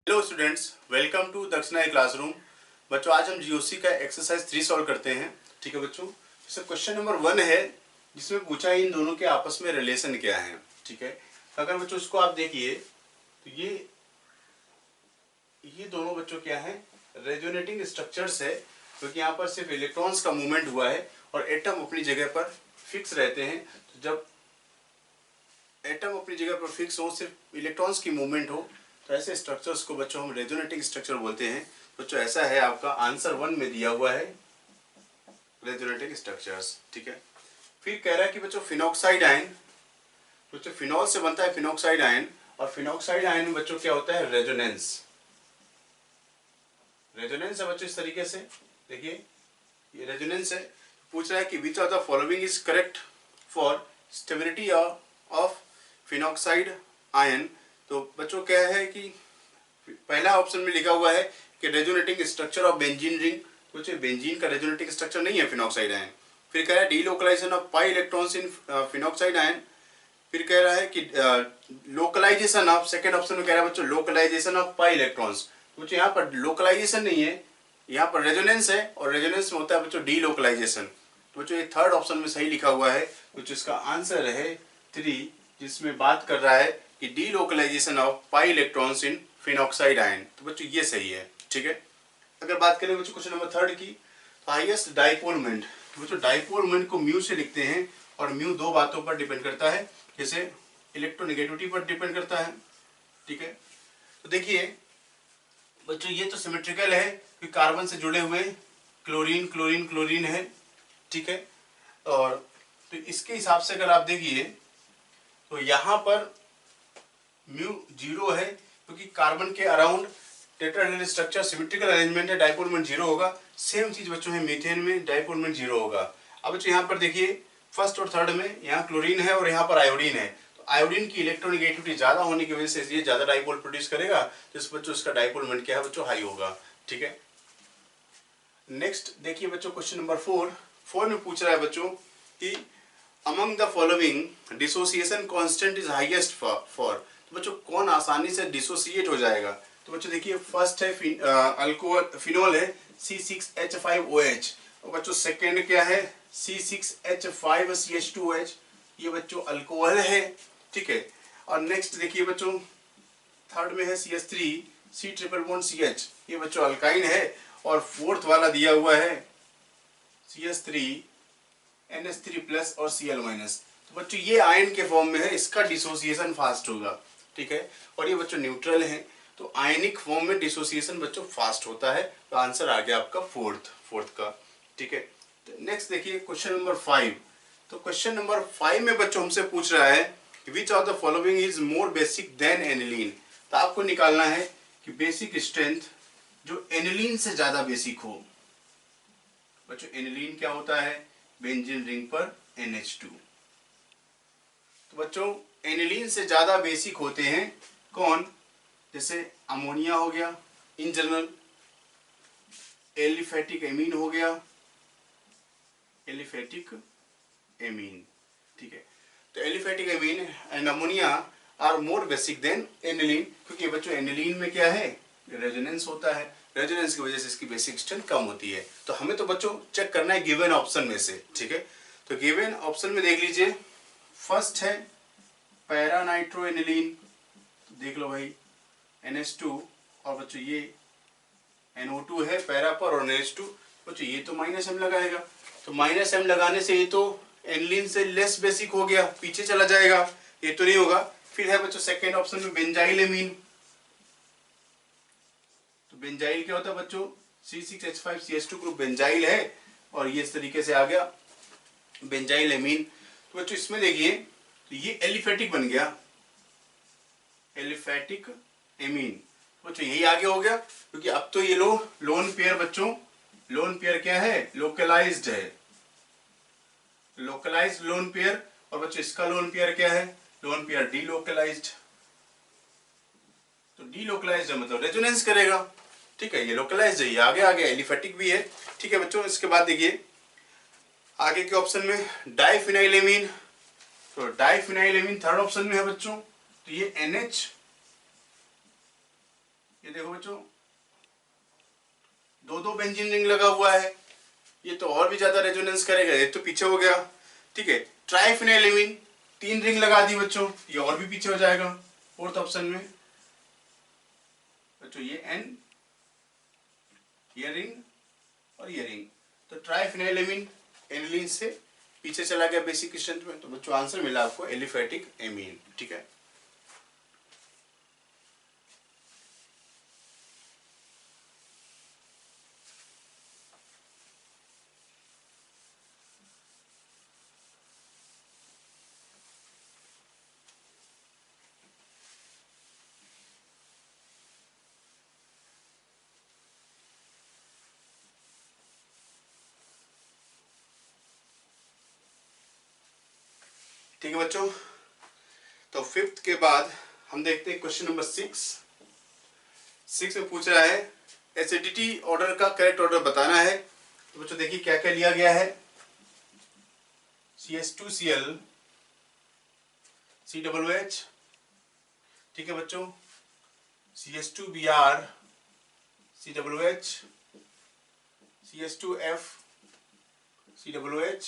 Hello students, welcome to दक्षिणा classroom. बच्चों, आज हम जीओसी का एक्सरसाइज 3 सॉल्व करते हैं। ठीक है बच्चों, जैसे क्वेश्चन नंबर 1 है जिसमें पूछा है इन दोनों के आपस में रिलेशन क्या है। ठीक है, अगर बच्चों इसको आप देखिए तो ये दोनों बच्चों क्या है, रेजोनेटिंग स्ट्रक्चर्स है, क्योंकि यहाँ पर सिर्फ इलेक्ट्रॉन्स का मूवमेंट हुआ है और एटम अपनी जगह पर फिक्स रहते हैं। तो जब एटम अपनी जगह पर फिक्स हो, सिर्फ इलेक्ट्रॉन्स की मूवमेंट हो, तो ऐसे स्ट्रक्चर्स को बच्चों हम रेजोनेटिंग स्ट्रक्चर बोलते हैं। बच्चों ऐसा है, आपका आंसर 1 में दिया हुआ है रेजोनेटिंग स्ट्रक्चर्स। ठीक है, फिर कह रहा है कि बच्चों फिनॉक्साइड आयन, बच्चों फिनॉल से बनता है फिनॉक्साइड आयन, और फिनॉक्साइड आयन में बच्चों क्या होता है, रेजोनेंस। रेजोनेंस है बच्चों इस तरीके से, देखिए ये रेजोनेंस है। पूछ रहा है कि विच of the following is correct for stability of phenoxide ion. तो बच्चों क्या है कि पहला ऑप्शन में लिखा हुआ है कि resonating structure of benzene ring. तो बेंजीन का रेजोनेटिंग स्ट्रक्चर नहीं है फिनॉक्साइड आयन। फिर कह रहा है delocalization of pi electrons in phenoxide ion. फिर कह रहा है कि लोकलाइजेशन ऑफ, सेकेंड ऑप्शन में कह रहा है बच्चों लोकलाइजेशन ऑफ पाई इलेक्ट्रॉन्स। बच्चों यहाँ पर लोकलाइजेशन नहीं है, यहाँ पर रेजोनेंस है, और रेजोनेंस में होता है बच्चों डीलोकलाइजेशन। तो बच्चों ये थर्ड ऑप्शन में सही लिखा हुआ है, कुछ इसका आंसर है 3, जिसमें बात कर रहा है कि delocalization of pi electrons in phenoxide ion. तो बच्चों ये सही है। ठीक है, अगर बात करें बच्चों क्वेश्चन नंबर 3 की, तो हाईएस्ट डाइपोल मोमेंट। बच्चों डाइपोल मोमेंट को म्यू से लिखते हैं, और म्यू दो बातों पर डिपेंड करता है, जैसे इलेक्ट्रोनेगेटिविटी पर डिपेंड करता है। ठीक है, तो देखिए बच्चों ये तो सिमेट्रिकल है कि कार्बन से जुड़े हुए क्लोरीन क्लोरीन क्लोरीन है। ठीक है, और तो इसके हिसाब से अगर आप देखिए तो यहाँ पर म्यू 0 है, क्योंकि कार्बन के around tetrahedral structure symmetrical arrangement है, डाइपोल मोमेंट 0 होगा। सेम चीज बच्चों है मीथेन में, डाइपोल मोमेंट 0 होगा। अब बच्चों यहाँ पर देखिए फर्स्ट और थर्ड में यहाँ क्लोरीन है और यहाँ पर आयोडीन है, तो आयोडीन की इलेक्ट्रोनेगेटिविटी ज्यादा होने की वजह से ये ज्यादा डाइपोल प्रोड्यूस करेगा, तो इस बच्चों इसका डाइपोल मोमेंट क्या है बच्चों, हाई होगा। ठीक है, नेक्स्ट देखिए बच्चों क्वेश्चन नंबर 4 में पूछ रहा है बच्चों कि among the following dissociation constant is highest for. तो बच्चों कौन आसानी से डिसोसिएट हो जाएगा। तो बच्चों देखिए फर्स्ट है अल्कोहल, फिनोल है C6H5OH, और बच्चों सेकेंड क्या है C6H5CH2OH, ये बच्चों अल्कोहल है। ठीक है, और नेक्स्ट देखिए बच्चों थर्ड में है CH3C ट्रिपल बॉन्ड CH, ये बच्चों अल्काइन है, और फोर्थ वाला दिया हुआ है CH3NH3+ और Cl-। तो बच्चों ये आयन के फॉर्म में है, इसका डिसोसिएशन फास्ट होगा। ठीक है, और ये बच्चों न्यूट्रल है, तो आयनिक फॉर्म में डिसोसिएशन बच्चों फास्ट होता है। तो आंसर आ गया आपका फोर्थ का। ठीक है, तो नेक्स्ट देखिए क्वेश्चन नंबर 5। तो क्वेश्चन नंबर 5 में बच्चों हमसे पूछ रहा है which of the following is more basic than aniline. तो आपको निकालना है कि बेसिक स्ट्रेंथ जो एनिलीन से ज्यादा बेसिक हो। बच्चों एनिलीन क्या होता है, बेंजीन रिंग पर NH2। तो बच्चों एनिलीन से ज्यादा बेसिक होते हैं कौन, जैसे अमोनिया हो गया इन जनरल, एलिफेटिक एमीन हो गया, एलिफेटिक एमीन। ठीक है, तो aliphatic amine and ammonia are more basic than aniline, क्योंकि बच्चों एनिलीन में क्या है, रेजोनेंस होता है, रेजोनेंस की वजह से इसकी बेसिक स्ट्रेंथ कम होती है। तो हमें तो बच्चों चेक करना है गिवन ऑप्शन में से। ठीक है, तो गिवन ऑप्शन में देख लीजिए फर्स्ट है पैरा नाइट्रो एनिलीन, तो देख लो भाई NH2, और बच्चों ये NO2 है पैरा पर और NH2, बच्चों ये तो -M लगाएगा, तो -M लगाने से ये तो एनिलीन से लेस बेसिक हो गया, पीछे चला जाएगा, ये तो नहीं होगा। फिर है बच्चों सेकेंड ऑप्शन में बेंजाइल एमीन। तो बेंजाइल क्या होता है बच्चों, C6H5CH2 ग्रुप बेंजाइल है, और ये इस तरीके से आ गया बेंजाइल एमीन। तो बच्चों इसमें देखिए तो ये एलिफेटिक बन गया, एलिफेटिक एमीन। बच्चों यही आगे हो गया, क्योंकि अब तो ये लोन पेयर बच्चों, लोन पेयर क्या है, लोकलाइज्ड है, लोकलाइज्ड लोन पेयर। और बच्चों इसका लोन पेयर क्या है, लोन पेयर डीलोकलाइज्ड। तो डीलोकलाइज्ड मतलब रेजोनेंस करेगा। ठीक है, ये लोकलाइज्ड है, ये आगे आ गया, एलिफेटिक भी है। ठीक है बच्चों, इसके बाद देखिए आगे के ऑप्शन में डाइफिनाइलेमीन। तो डाइफिनाइलेमीन थर्ड ऑप्शन में है बच्चों, तो ये NH ये देखो बच्चों, दो बेंजीन रिंग लगा हुआ है, ये तो और भी ज्यादा रेजोनेंस करेगा, ये तो पीछे हो गया। ठीक है, ट्राइफेनिलएमीन 3 रिंग लगा दी बच्चों, ये और भी पीछे हो जाएगा फोर्थ ऑप्शन में बच्चों। ये एन, ये रिंग और ये रिंग, तो ट्राइफेनिलएमीन एनिलीन से पीछे चला गया बेसिक स्ट्रेंथ में, तो बच्चों आंसर मिला आपको एलिफेटिक एमीन। ठीक है, ठीक है बच्चों। तो फिफ्थ के बाद हम देखते हैं क्वेश्चन नंबर 6 में पूछ रहा है एसिडिटी ऑर्डर का करेक्ट ऑर्डर बताना है। तो बच्चों देखिए क्या क्या लिया गया है, CH2Cl COOH, ठीक है बच्चों, CH2Br COOH, CH2F COOH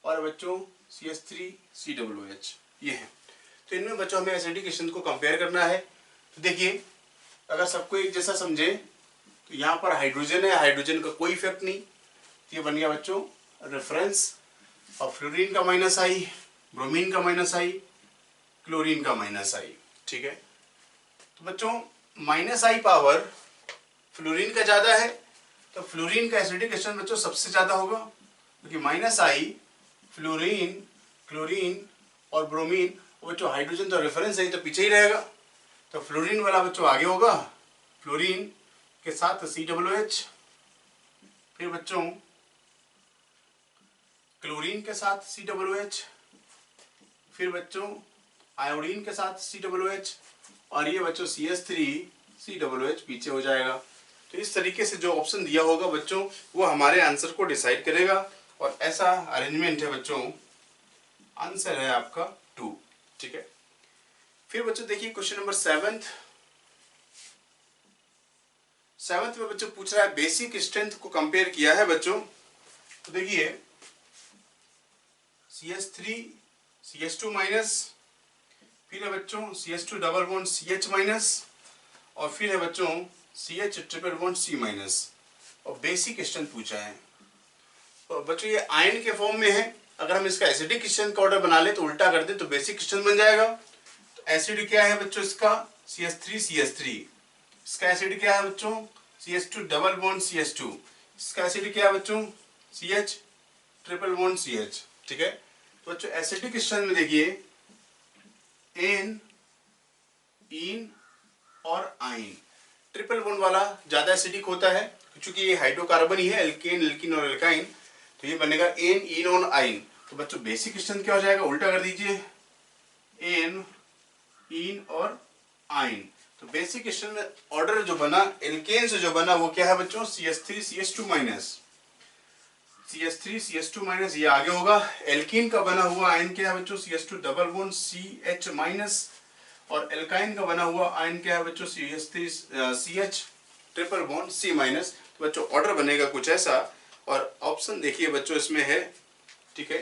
और बच्चों CH3COOH, ये है। तो इनमें बच्चों हमें एसिडिक स्ट्रेंथ को कंपेयर करना है। तो देखिए अगर सबको एक जैसा समझे तो यहाँ पर हाइड्रोजन है, हाइड्रोजन का कोई इफेक्ट नहीं, तो ये बन गया बच्चों रेफरेंस, और फ्लोरीन का -I, ब्रोमीन का -I, क्लोरीन का -I। ठीक है, तो बच्चों -I पावर फ्लोरीन का ज्यादा है, तो फ्लोरीन का एसिडिक स्ट्रेंथ बच्चों सबसे ज्यादा होगा, क्योंकि -I फ्लोरीन, क्लोरीन और ब्रोमीन, बच्चों हाइड्रोजन तो रेफरेंस है तो पीछे ही रहेगा, तो फ्लोरीन वाला बच्चों आगे होगा, फ्लोरीन के साथ COOH, फिर बच्चों क्लोरीन के साथ COOH, फिर बच्चों आयोडीन के साथ COOH, और ये बच्चों CH3COOH पीछे हो जाएगा। तो इस तरीके से जो ऑप्शन दिया होगा बच्चों वो हमारे आंसर को डिसाइड करेगा, और ऐसा अरेंजमेंट है बच्चों, आंसर है आपका 2। ठीक है, फिर बच्चों देखिए क्वेश्चन नंबर 7th में बच्चों पूछ रहा है बेसिक स्ट्रेंथ को कंपेयर किया है बच्चों। तो देखिए CH3 CH2 माइनस, फिर है बच्चों CH2 double bond CH minus, और फिर है बच्चों CH triple bond C minus, और बेसिक स्ट्रेंथ पूछा है। तो बच्चों ये आयन के फॉर्म में है, अगर हम इसका एसिडिक स्ट्रेंथ का ऑर्डर बना ले तो उल्टा कर दे तो बेसिक स्ट्रेंथ बन जाएगा। तो एसिड क्या है बच्चों इसका CH3, इसका एसिड क्या है बच्चों CH2 डबल बॉन्ड CH2, इसका एसिड क्या है बच्चों CH ट्रिपल बॉन्ड CH। ठीक है, तो बच्चों एसिडिक स्ट्रेंथ में देखिए एन, इन और आइन, ट्रिपल बॉन्ड वाला ज्यादा एसिडिक होता है, क्योंकि ये हाइड्रोकार्बन ही है, एल्केन, एल्कीन और एल्काइन, तो ये बनेगा एन, इन और आइन। तो बच्चों बेसिक स्ट्रेंथ क्या हो जाएगा, उल्टा कर दीजिए, एन, इन और आइन। तो बेसिक स्ट्रेंथ में ऑर्डर जो बना एल्केन से जो बना वो क्या है बच्चों CH3 CH2 minus, CH3 CH2 minus, ये आगे होगा। एल्कीन का बना हुआ आयन क्या है बच्चों CH2 double bond CH minus, और एल्काइन का बना हुआ आयन क्या है बच्चों CH triple bond C minus. तो बच्चों ऑर्डर बनेगा कुछ ऐसा, और ऑप्शन देखिए बच्चों इसमें है। ठीक है,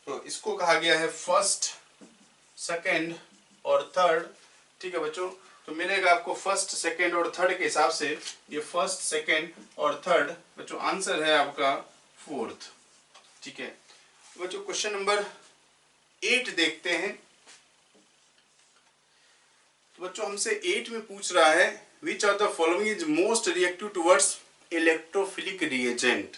तो इसको कहा गया है फर्स्ट, सेकंड और थर्ड। ठीक है बच्चों, तो मिलेगा आपको फर्स्ट, सेकंड और थर्ड के हिसाब से, ये फर्स्ट, सेकंड और थर्ड बच्चों आंसर है आपका 4th। ठीक है बच्चों, क्वेश्चन नंबर 8 देखते हैं। तो बच्चों हमसे 8 में पूछ रहा है which of the following is most reactive towards electrophilic reagent.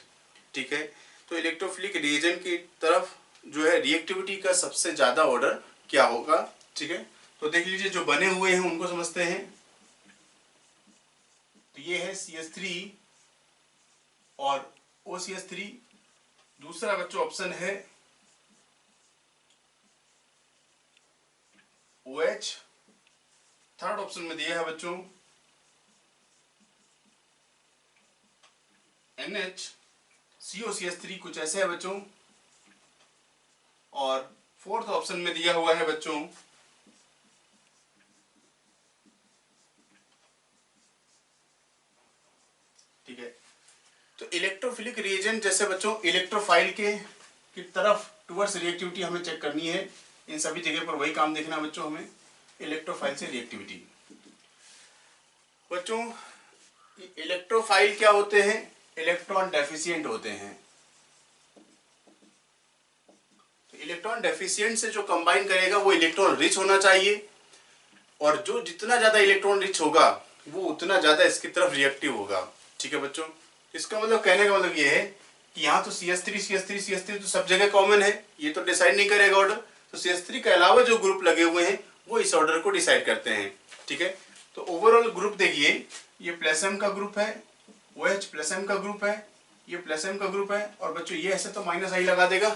ठीक है, तो इलेक्ट्रोफिलिक रिएजेंट की तरफ जो है रिएक्टिविटी का सबसे ज्यादा ऑर्डर क्या होगा। ठीक है, तो देख लीजिए जो बने हुए हैं उनको समझते हैं। तो ये है CH3 और OCH3, दूसरा बच्चों ऑप्शन है OH, थर्ड ऑप्शन में दिया है बच्चों NH, COCH3 कुछ ऐसे है बच्चों, और फोर्थ ऑप्शन में दिया हुआ है बच्चों तो इलेक्ट्रोफिलिक रिएजेंट जैसे बच्चों इलेक्ट्रोफाइल के की तरफ टुवर्ड्स रिएक्टिविटी हमें चेक करनी है, इन सभी जगह पर वही काम देखना बच्चों हमें, इलेक्ट्रोफाइल से रिएक्टिविटी। बच्चों इलेक्ट्रोफाइल क्या होते हैं, इलेक्ट्रॉन डेफिशिएंट होते हैं। तो इलेक्ट्रॉन डेफिशिएंट से जो कंबाइन करेगा वो इलेक्ट्रॉन रिच होना चाहिए, और जो जितना ज्यादा इलेक्ट्रॉन रिच होगा वो उतना ज्यादा इसकी तरफ रिएक्टिव होगा। ठीक है बच्चों, इसका मतलब कहने का मतलब ये है कि यहाँ तो CH3 CH3 CH3 तो सब जगह कॉमन है, ये तो डिसाइड नहीं करेगा ऑर्डर, तो CH3 के अलावा जो ग्रुप लगे हुए हैं वो इस ऑर्डर को डिसाइड करते हैं। ठीक है, तो ओवरऑल ग्रुप देखिए, ये प्लस m का ग्रुप है, OH प्लस m का ग्रुप है, ये प्लस m का ग्रुप है, और बच्चों ये ऐसे तो माइनस आई लगा देगा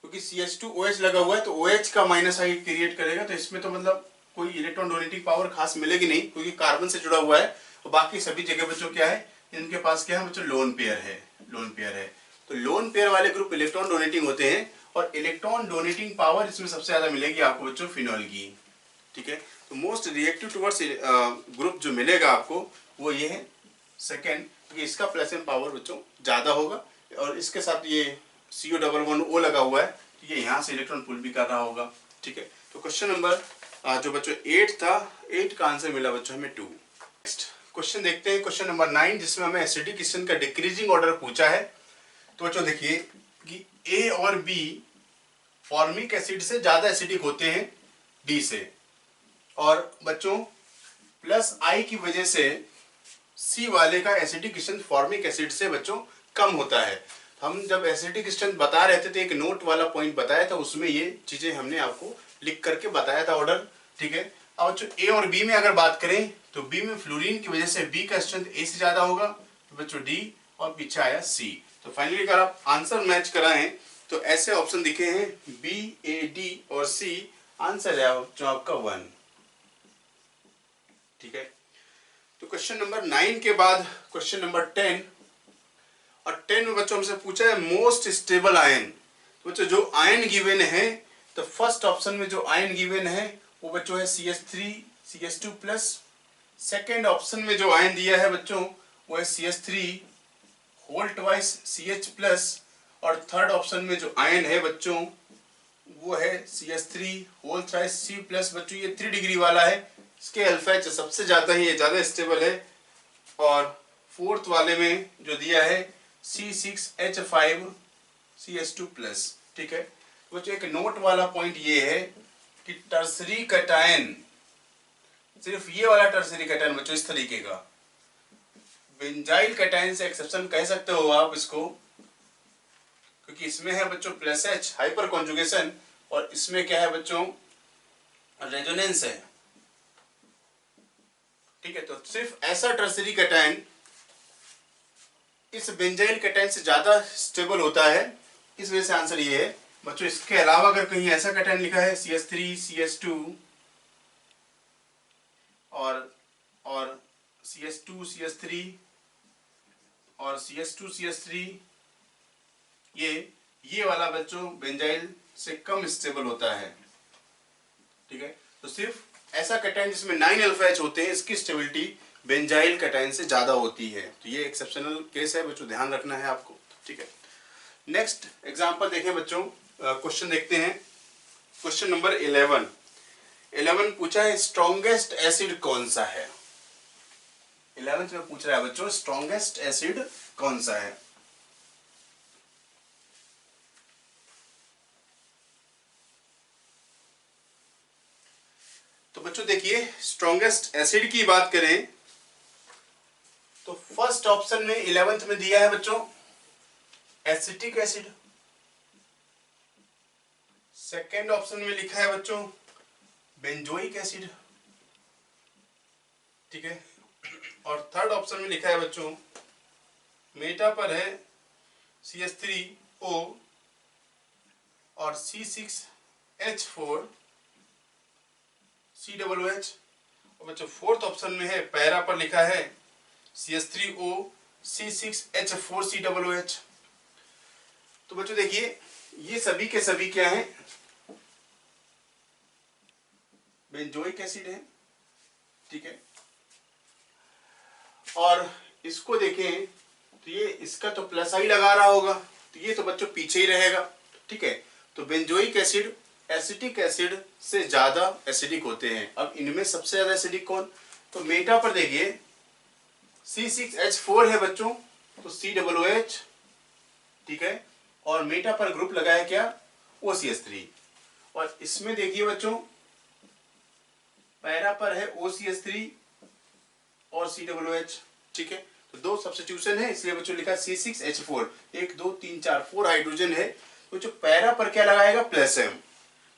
क्योंकि CH2OH लगा हुआ है, तो OH का माइनस आई क्रिएट करेगा, तो इसमें तो मतलब कोई इलेक्ट्रॉन डोनेटिंग पावर खास मिलेगी नहीं क्योंकि कार्बन से जुड़ा हुआ है। और बाकी सभी जगह बच्चों क्या है, इनके पास क्या है बच्चों, लोन पेयर है, लोन पेयर है। तो लोन पेयर वाले ग्रुप इलेक्ट्रॉन डोनेटिंग होते हैं, और इलेक्ट्रॉन डोनेटिंग पावर इसमें सबसे ज्यादा मिलेगी आपको बच्चों फिनॉल की। ठीक है, तो मोस्ट रिएक्टिव टुवर्ड्स ग्रुप जो मिलेगा आपको वो ये है सेकेंड, क्योंकि इसका प्लस एम पावर बच्चों ज्यादा होगा, और इसके साथ ये CO11O लगा हुआ है, तो ये यहाँ से इलेक्ट्रॉन पुल भी कर रहा होगा। ठीक है, तो क्वेश्चन नंबर जो बच्चों 8 था, 8 का आंसर मिला बच्चों हमें 2। नेक्स्ट क्वेश्चन देखते हैं, क्वेश्चन नंबर 9, जिसमें हमें एसिडिक क्वेश्चन का डिक्रीजिंग ऑर्डर पूछा है। तो बच्चों देखिए कि A और B फॉर्मिक एसिड से ज्यादा एसिडिक होते हैं D से, और बच्चों प्लस I की वजह से C वाले का एसिडिक क्वेश्चन फॉर्मिक एसिड से बच्चों कम होता है। हम जब एसिडिक क्वेश्चन बता रहे थे तो एक नोट वाला पॉइंट बताया था, उसमें ये चीजें हमने आपको लिख करके बताया था ऑर्डर। ठीक है, अब बच्चों A और B में अगर बात करें तो B में फ्लोरीन की वजह से B का स्ट्रेंथ A से ज्यादा होगा, तो बच्चों D, और पीछे आया C। तो फाइनली अगर आप आंसर मैच कराएं तो ऐसे ऑप्शन दिखे हैं B, A, D और C, आंसर है जो आपका 1। ठीक है, तो क्वेश्चन नंबर 9 के बाद क्वेश्चन नंबर 10, और 10 में बच्चों हमसे पूछा है मोस्ट स्टेबल आयन। तो बच्चों जो आयन गिवन है, तो फर्स्ट ऑप्शन में जो आयन गिवन है वो बच्चों है CH3 CH2 plus, second option में जो आयन दिया है बच्चों वो है CH3 whole twice CH plus, और थर्ड ऑप्शन में जो आयन है बच्चों वो है CH3 whole thrice C plus. बच्चों ये 3 डिग्री वाला है, इसके अल्फा एच सबसे ज्यादा ही ज्यादा स्टेबल है, और फोर्थ वाले में जो दिया है C6H5 CH2 प्लस। ठीक है, बच्चों एक नोट वाला पॉइंट ये है कि टर्सरी कैटायन, सिर्फ ये वाला टर्सरी कैटायन बच्चों इस तरीके का, बेंजाइल कैटायन से एक्सेप्शन कह सकते हो आप इसको, क्योंकि इसमें है बच्चों प्लस H हाइपर कॉन्जुगेशन, और इसमें क्या है बच्चों रेजोनेंस है। ठीक है, तो सिर्फ ऐसा टर्सरी कैटायन इस बेंजाइल कैटायन से ज्यादा स्टेबल होता है, इस वजह से आंसर ये है बच्चों। इसके अलावा अगर कहीं ऐसा कैटायन लिखा है CH3 CH2 और CH2 CH3 और CH2 CH3, ये वाला बच्चों बेंजाइल से कम स्टेबल होता है। ठीक है, तो सिर्फ ऐसा कैटायन जिसमें 9 अल्फा एच होते हैं, इसकी स्टेबिलिटी बेंजाइल कैटायन से ज्यादा होती है। तो ये एक्सेप्शनल केस है बच्चों, ध्यान रखना है आपको। ठीक है, नेक्स्ट एग्जांपल देखें बच्चों, क्वेश्चन देखते हैं, क्वेश्चन नंबर 11 पूछा है स्ट्रॉन्गेस्ट एसिड कौन सा है। 11th में पूछ रहा है बच्चों स्ट्रॉन्गेस्ट एसिड कौन सा है। तो बच्चों देखिए स्ट्रॉन्गेस्ट एसिड की बात करें तो फर्स्ट ऑप्शन में 11th में दिया है बच्चों एसिटिक एसिड, सेकेंड ऑप्शन में लिखा है बच्चों बेंजोइक एसिड। ठीक है, और थर्ड ऑप्शन में लिखा है बच्चों मेटा पर है CH3O और C6H4 COOH, और बच्चों फोर्थ ऑप्शन में है पैरा पर लिखा है CH3O C6H4 COOH। तो बच्चों देखिए ये सभी के सभी क्या हैं, बेंजोइक एसिड है। ठीक है, और इसको देखें तो ये इसका तो प्लस आई लगा रहा होगा, तो ये तो बच्चों पीछे ही रहेगा, ठीक है। तो बेंजोइक एसिड एसिटिक एसिड से ज्यादा एसिडिक होते हैं। अब इनमें सबसे ज्यादा एसिडिक कौन? तो मेटा पर देखिए C6H4 है बच्चों, तो COOH, ठीक है। और मेटा पर ग्रुप लगाया क्या? OCH3। और इसमें देखिए बच्चों पैरा पर है OCH3 और COOH, ठीक है। तो दो सब्स्टिट्यूशन है, इसलिए बच्चों लिखा C6H4, 1 2 3 4 4 हाइड्रोजन है। तो जो पैरा पर क्या लगाएगा? Plus M।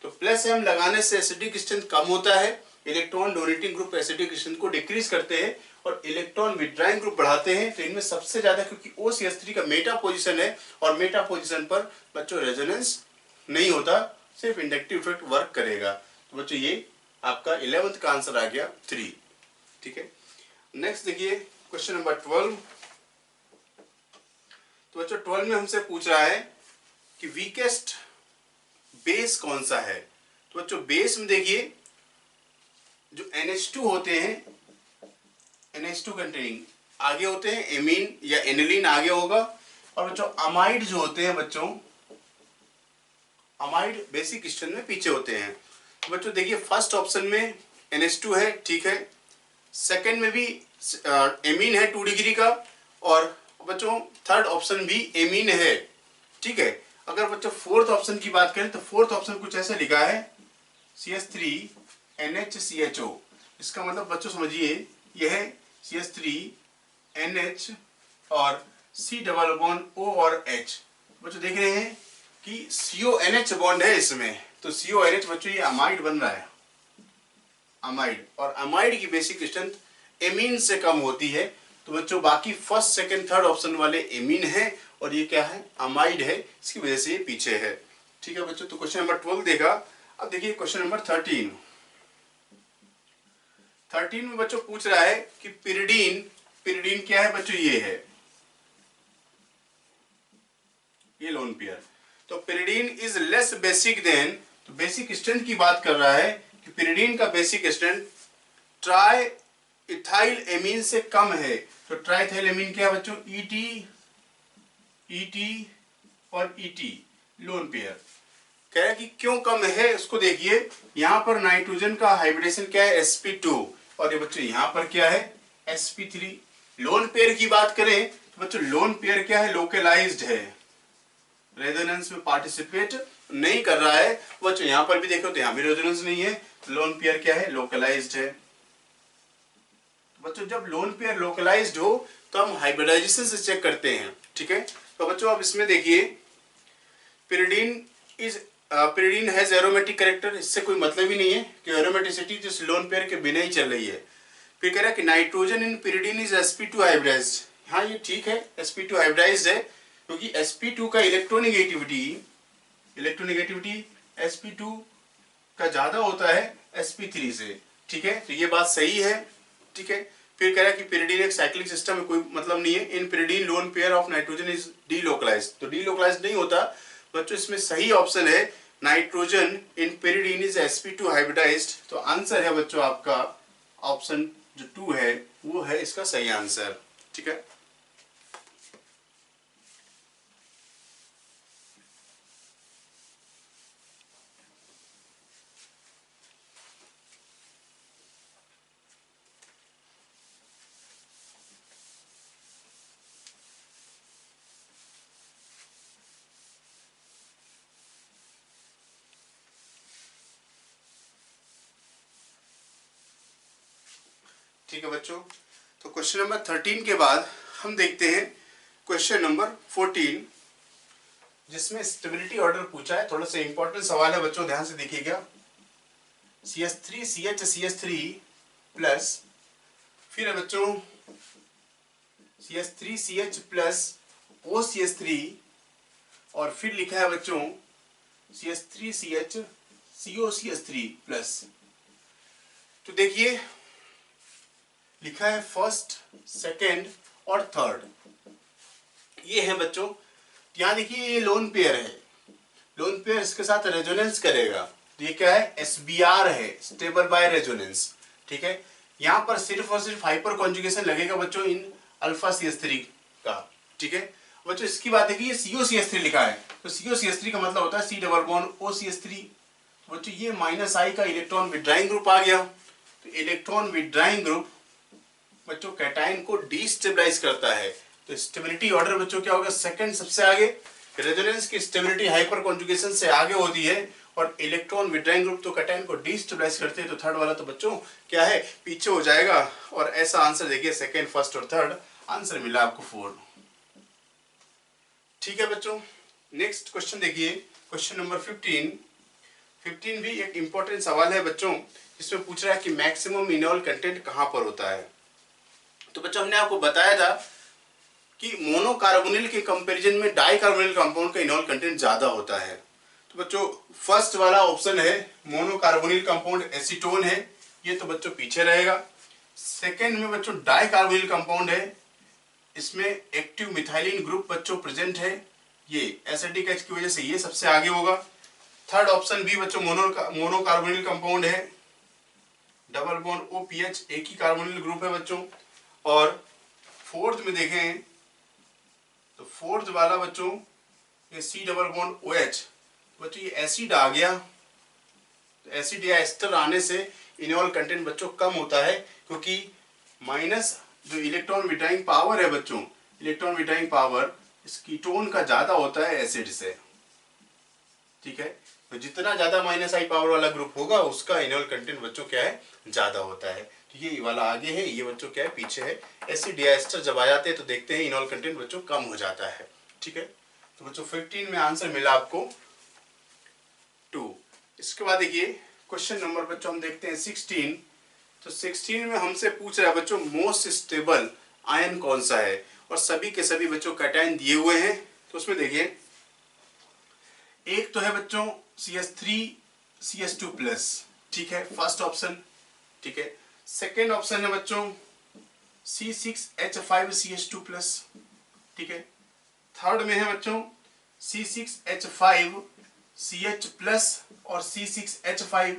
तो प्लस M लगाने से एसिडिक स्ट्रेंथ कम होता है, electron donating group acidic strength को डिक्रीज करते हैं और इलेक्ट्रॉन विड्राइंग ग्रुप बढ़ाते हैं। तो इनमें सबसे ज्यादा, क्योंकि OCH3 का मेटा पोजीशन है और मेटा पोजीशन पर बच्चों रेजोनेंस नहीं होता, सिर्फ इंडक्टिव इफेक्ट वर्क करेगा। तो बच्चों ये आपका 11th का आंसर आ गया 3, ठीक है। नेक्स्ट देखिए क्वेश्चन नंबर 12। तो बच्चों 12 में हमसे पूछ रहा है कि वीकेस्ट बेस कौन सा है। तो बच्चों बेस में देखिए जो NH2 होते हैं, NH2 कंटेनिंग आगे होते हैं, एमीन या एनिलीन आगे होगा, और बच्चों अमाइड जो होते हैं बच्चों, अमाइड बेसिक स्ट्रेंथ में पीछे होते हैं। तो बच्चों देखिए फर्स्ट ऑप्शन में NH2 है, ठीक है। सेकंड में भी एमीन है 2 डिग्री का, और बच्चों थर्ड ऑप्शन भी एमीन है, ठीक है। अगर बच्चों फोर्थ ऑप्शन की बात करें तो फोर्थ ऑप्शन कुछ ऐसे लिखा है CH3NHCHO। इसका मतलब बच्चों समझिए यह है CH3NH और C डबल बॉन्ड O और H। बच्चों देख रहे हैं कि CONH बॉन्ड है इसमें, तो CONH बच्चों ये अमाइड बन रहा है, अमाइड। और अमाइड की बेसिक स्ट्रेंथ एमीन से कम होती है। तो बच्चों बाकी फर्स्ट सेकंड थर्ड ऑप्शन वाले एमीन है और ये क्या है? अमाइड है, इसकी वजह से ये पीछे है, ठीक है बच्चों। तो क्वेश्चन नंबर 12 देखा। अब देखिए क्वेश्चन नंबर 13। 13 में बच्चों पूछ रहा है कि पिरिडीन, पिरिडीन क्या है बच्चों? ये है, ये लोन पेयर। तो pyridine is less basic than, तो बेसिक स्ट्रेंथ की बात कर रहा है कि पिरिडीन का basic strength triethylamine से कम है। तो ट्राई इथाइल एमीन क्या है बच्चों? ET और ET लोन पेयर। कह रहा है कि क्यों कम है, उसको देखिए। यहां पर नाइट्रोजन का हाइब्रिडेशन क्या है? sp2, और ये बच्चों यहां पर क्या है? sp3। लोन पेयर की बात करें तो बच्चों लोन पेयर क्या है? लोकलाइज्ड है, रेजोनेंस में पार्टिसिपेट नहीं कर रहा है। बच्चों यहां पर भी देखो तो यहां भी रेजोनेंस नहीं है, लोन पेयर क्या है? लोकलाइज्ड है। बच्चों जब लोन पेयर लोकलाइज्ड हो तो हम हाइब्रिडाइजेशन से चेक करते हैं, ठीक है। तो बच्चों अब इसमें देखिए पिरिडीन हैज एरोमेटिक कैरेक्टर, इससे कोई मतलब ही नहीं है कि एरोमेटिसिटी जिस लोन पेयर के बिना ही चल रही है। फिर कह रहा है कि nitrogen in pyridine is sp2 hybridized. हाँ ये ठीक है, sp2 हाइब्रिडाइज्ड है, क्योंकि sp2 का इलेक्ट्रोनेगेटिविटी sp2 का ज्यादा होता है sp3 से, ठीक है। तो ये बात सही है, ठीक है। फिर कह रहा है कि पिरिडीन एक साइक्लिक सिस्टम में कोई मतलब नहीं है। In pyridine lone pair of nitrogen is delocalised, तो डीलोकलाइज्ड नहीं होता बच्चों। इसमें सही ऑप्शन है nitrogen in pyridine is sp2 hybridised. तो आंसर है बच्चों आपका ऑप्शन जो 2 है वो है इसका सही आंसर, ठीक है। ठीक है बच्चों, तो क्वेश्चन नंबर 13 के बाद हम देखते हैं क्वेश्चन नंबर 14, जिसमें स्टेबिलिटी ऑर्डर पूछा है। थोड़ा सा इंपॉर्टेंट सवाल है बच्चों, ध्यान से देखिएगा। CH3CH प्लस, फिर है बच्चों CH3CH प्लस OCH3, और फिर लिखा है बच्चों CH3CH COCH3 प्लस। तो देखिए लिखा है फर्स्ट, सेकेंड और थर्ड, ये है बच्चों। यहां देखिए ये लोन पेयर है, लोन पेयर इसके साथ रेजोनेंस करेगा, तो ये क्या है? SBr है, स्टेबल बाय रेजोनेंस, ठीक है। यहां पर सिर्फ और सिर्फ हाइपर कॉन्जुगेशन लगेगा बच्चों इन अल्फा CH3 का, ठीक है बच्चों, इसकी बात है कि ये COCH3 लिखा है, तो COCH3 का मतलब होता है C डबल बॉन्ड OCH3। बच्चों ये -I का इलेक्ट्रॉन विड्राइंग ग्रुप आ गया, तो इलेक्ट्रॉन विड्राइंग ग्रुप बच्चों कैटायन को डिस्टेबलाइज करता है। तो स्टेबिलिटी ऑर्डर बच्चों क्या होगा, सेकंड सबसे आगे। रेजोनेंस की स्टेबिलिटी हाइपर कॉन्जुगेशन से आगे होती है, और इलेक्ट्रॉन विड्राइंग ग्रुप तो कैटायन को डिस्टेबलाइज करते हैं, तो थर्ड वाला तो बच्चों क्या है, पीछे हो जाएगा। और ऐसा आंसर देखिए, सेकंड, फर्स्ट और थर्ड आंसर मिला आपको 4। ठीक है बच्चों, नेक्स्ट क्वेश्चन देखिए, क्वेश्चन नंबर 15 भी एक इंपॉर्टेंट सवाल है बच्चों, जिसमें पूछ रहा है कि मैक्सिमम इनॉल कंटेंट कहां पर होता है। तो बच्चों हमने आपको बताया था कि मोनोकार्बोनिल के कंपैरिजन में डाइकार्बोनिल कंपाउंड का इनॉल कंटेंट ज्यादा होता है। तो बच्चों फर्स्ट वाला ऑप्शन है मोनोकार्बोनिल कंपाउंड एसीटोन है, ये तो बच्चों पीछे रहेगा। सेकेंड में बच्चों डाइकार्बोनिल कंपाउंड है, इसमें एक्टिव मिथाइलिन ग्रुप बच्चों प्रेजेंट है, ये एसिडिक एच की वजह से ये सबसे आगे होगा। थर्ड ऑप्शन भी बच्चों मोनोकार्बोनिल कंपाउंड है, डबल बॉन्ड OPH एक ही कार्बोनिल ग्रुप है बच्चों। और फोर्थ में देखें तो फोर्थ वाला बच्चों ये C डबल बॉन्ड OH, बच्चों ये एसिड आ गया, तो एसिड या एस्टर आने से इनॉल कंटेंट बच्चों कम होता है, क्योंकि माइनस जो इलेक्ट्रॉन विड्राइंग पावर है बच्चों, इलेक्ट्रॉन विड्राइंग पावर इस कीटोन का ज्यादा होता है एसिड से। ठीक है, तो जितना ज्यादा -I पावर वाला ग्रुप होगा उसका इनॉल कंटेंट बच्चों क्या है, ज्यादा होता है। तो ये वाला आगे है, ये बच्चों क्या है, पीछे है। एसिड या एस्टर जब आ जाते हैं तो देखते हैं इनॉल कंटेंट बच्चों कम हो जाता है। ठीक है, तो बच्चों 15 में आंसर मिला आपको 2। इसके बाद देखिए क्वेश्चन नंबर बच्चों हम देखते हैं 16। तो 16 में हमसे पूछ रहा है बच्चों मोस्ट स्टेबल आयन कौन सा है, और सभी के सभी बच्चों कैटायन दिए हुए हैं। तो उसमें देखिए एक तो है बच्चों CH3CH2+, ठीक है, फर्स्ट ऑप्शन। ठीक है, सेकेंड ऑप्शन है बच्चों C6H5CH2+, ठीक है। थर्ड में है बच्चों C6H5CH+ और C6H5।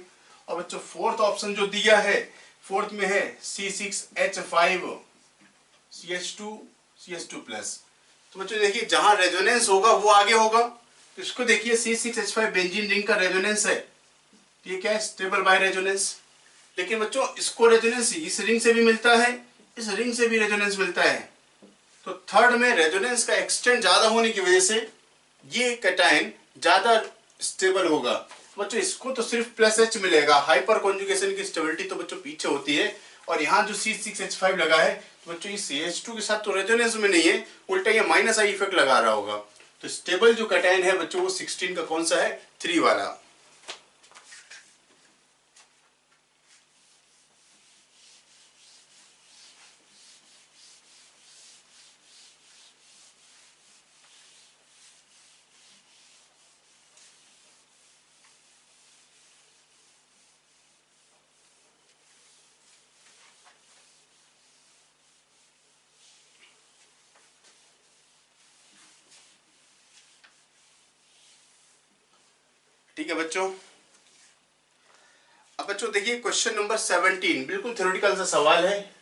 और बच्चों फोर्थ ऑप्शन जो दिया है, फोर्थ में है C6H5CH2+। तो बच्चों देखिए जहां रेजोनेंस होगा वो आगे होगा, तो इसको देखिए C6H5 बेंजीन रिंग का रेजोनेंस है, ये क्या है, स्टेबल बाय रेजोनेंस। लेकिन बच्चों इसको रेजोनेंस इस रिंग से भी मिलता है, इस रिंग से भी रेजोनेंस मिलता है। तो थर्ड में रेजोनेंस का एक्सटेंट ज्यादा होने की वजह से ये कैटायन ज्यादा स्टेबल होगा। बच्चों इसको तो सिर्फ +H मिलेगा, हाइपर कॉन्जुगेशन की स्टेबिलिटी तो बच्चों पीछे होती है। और यहाँ जो C6H5 लगा है, तो बच्चों ये CH2 के साथ तो रेजोनेंस में नहीं है, उल्टा ये -I इफेक्ट लगा रहा होगा। तो स्टेबल जो कैटायन है बच्चों वो 16 का कौन सा है, 3 वाला। ठीक है बच्चों, अब बच्चों देखिए क्वेश्चन नंबर 17 बिल्कुल थ्योरेटिकल सा सवाल है।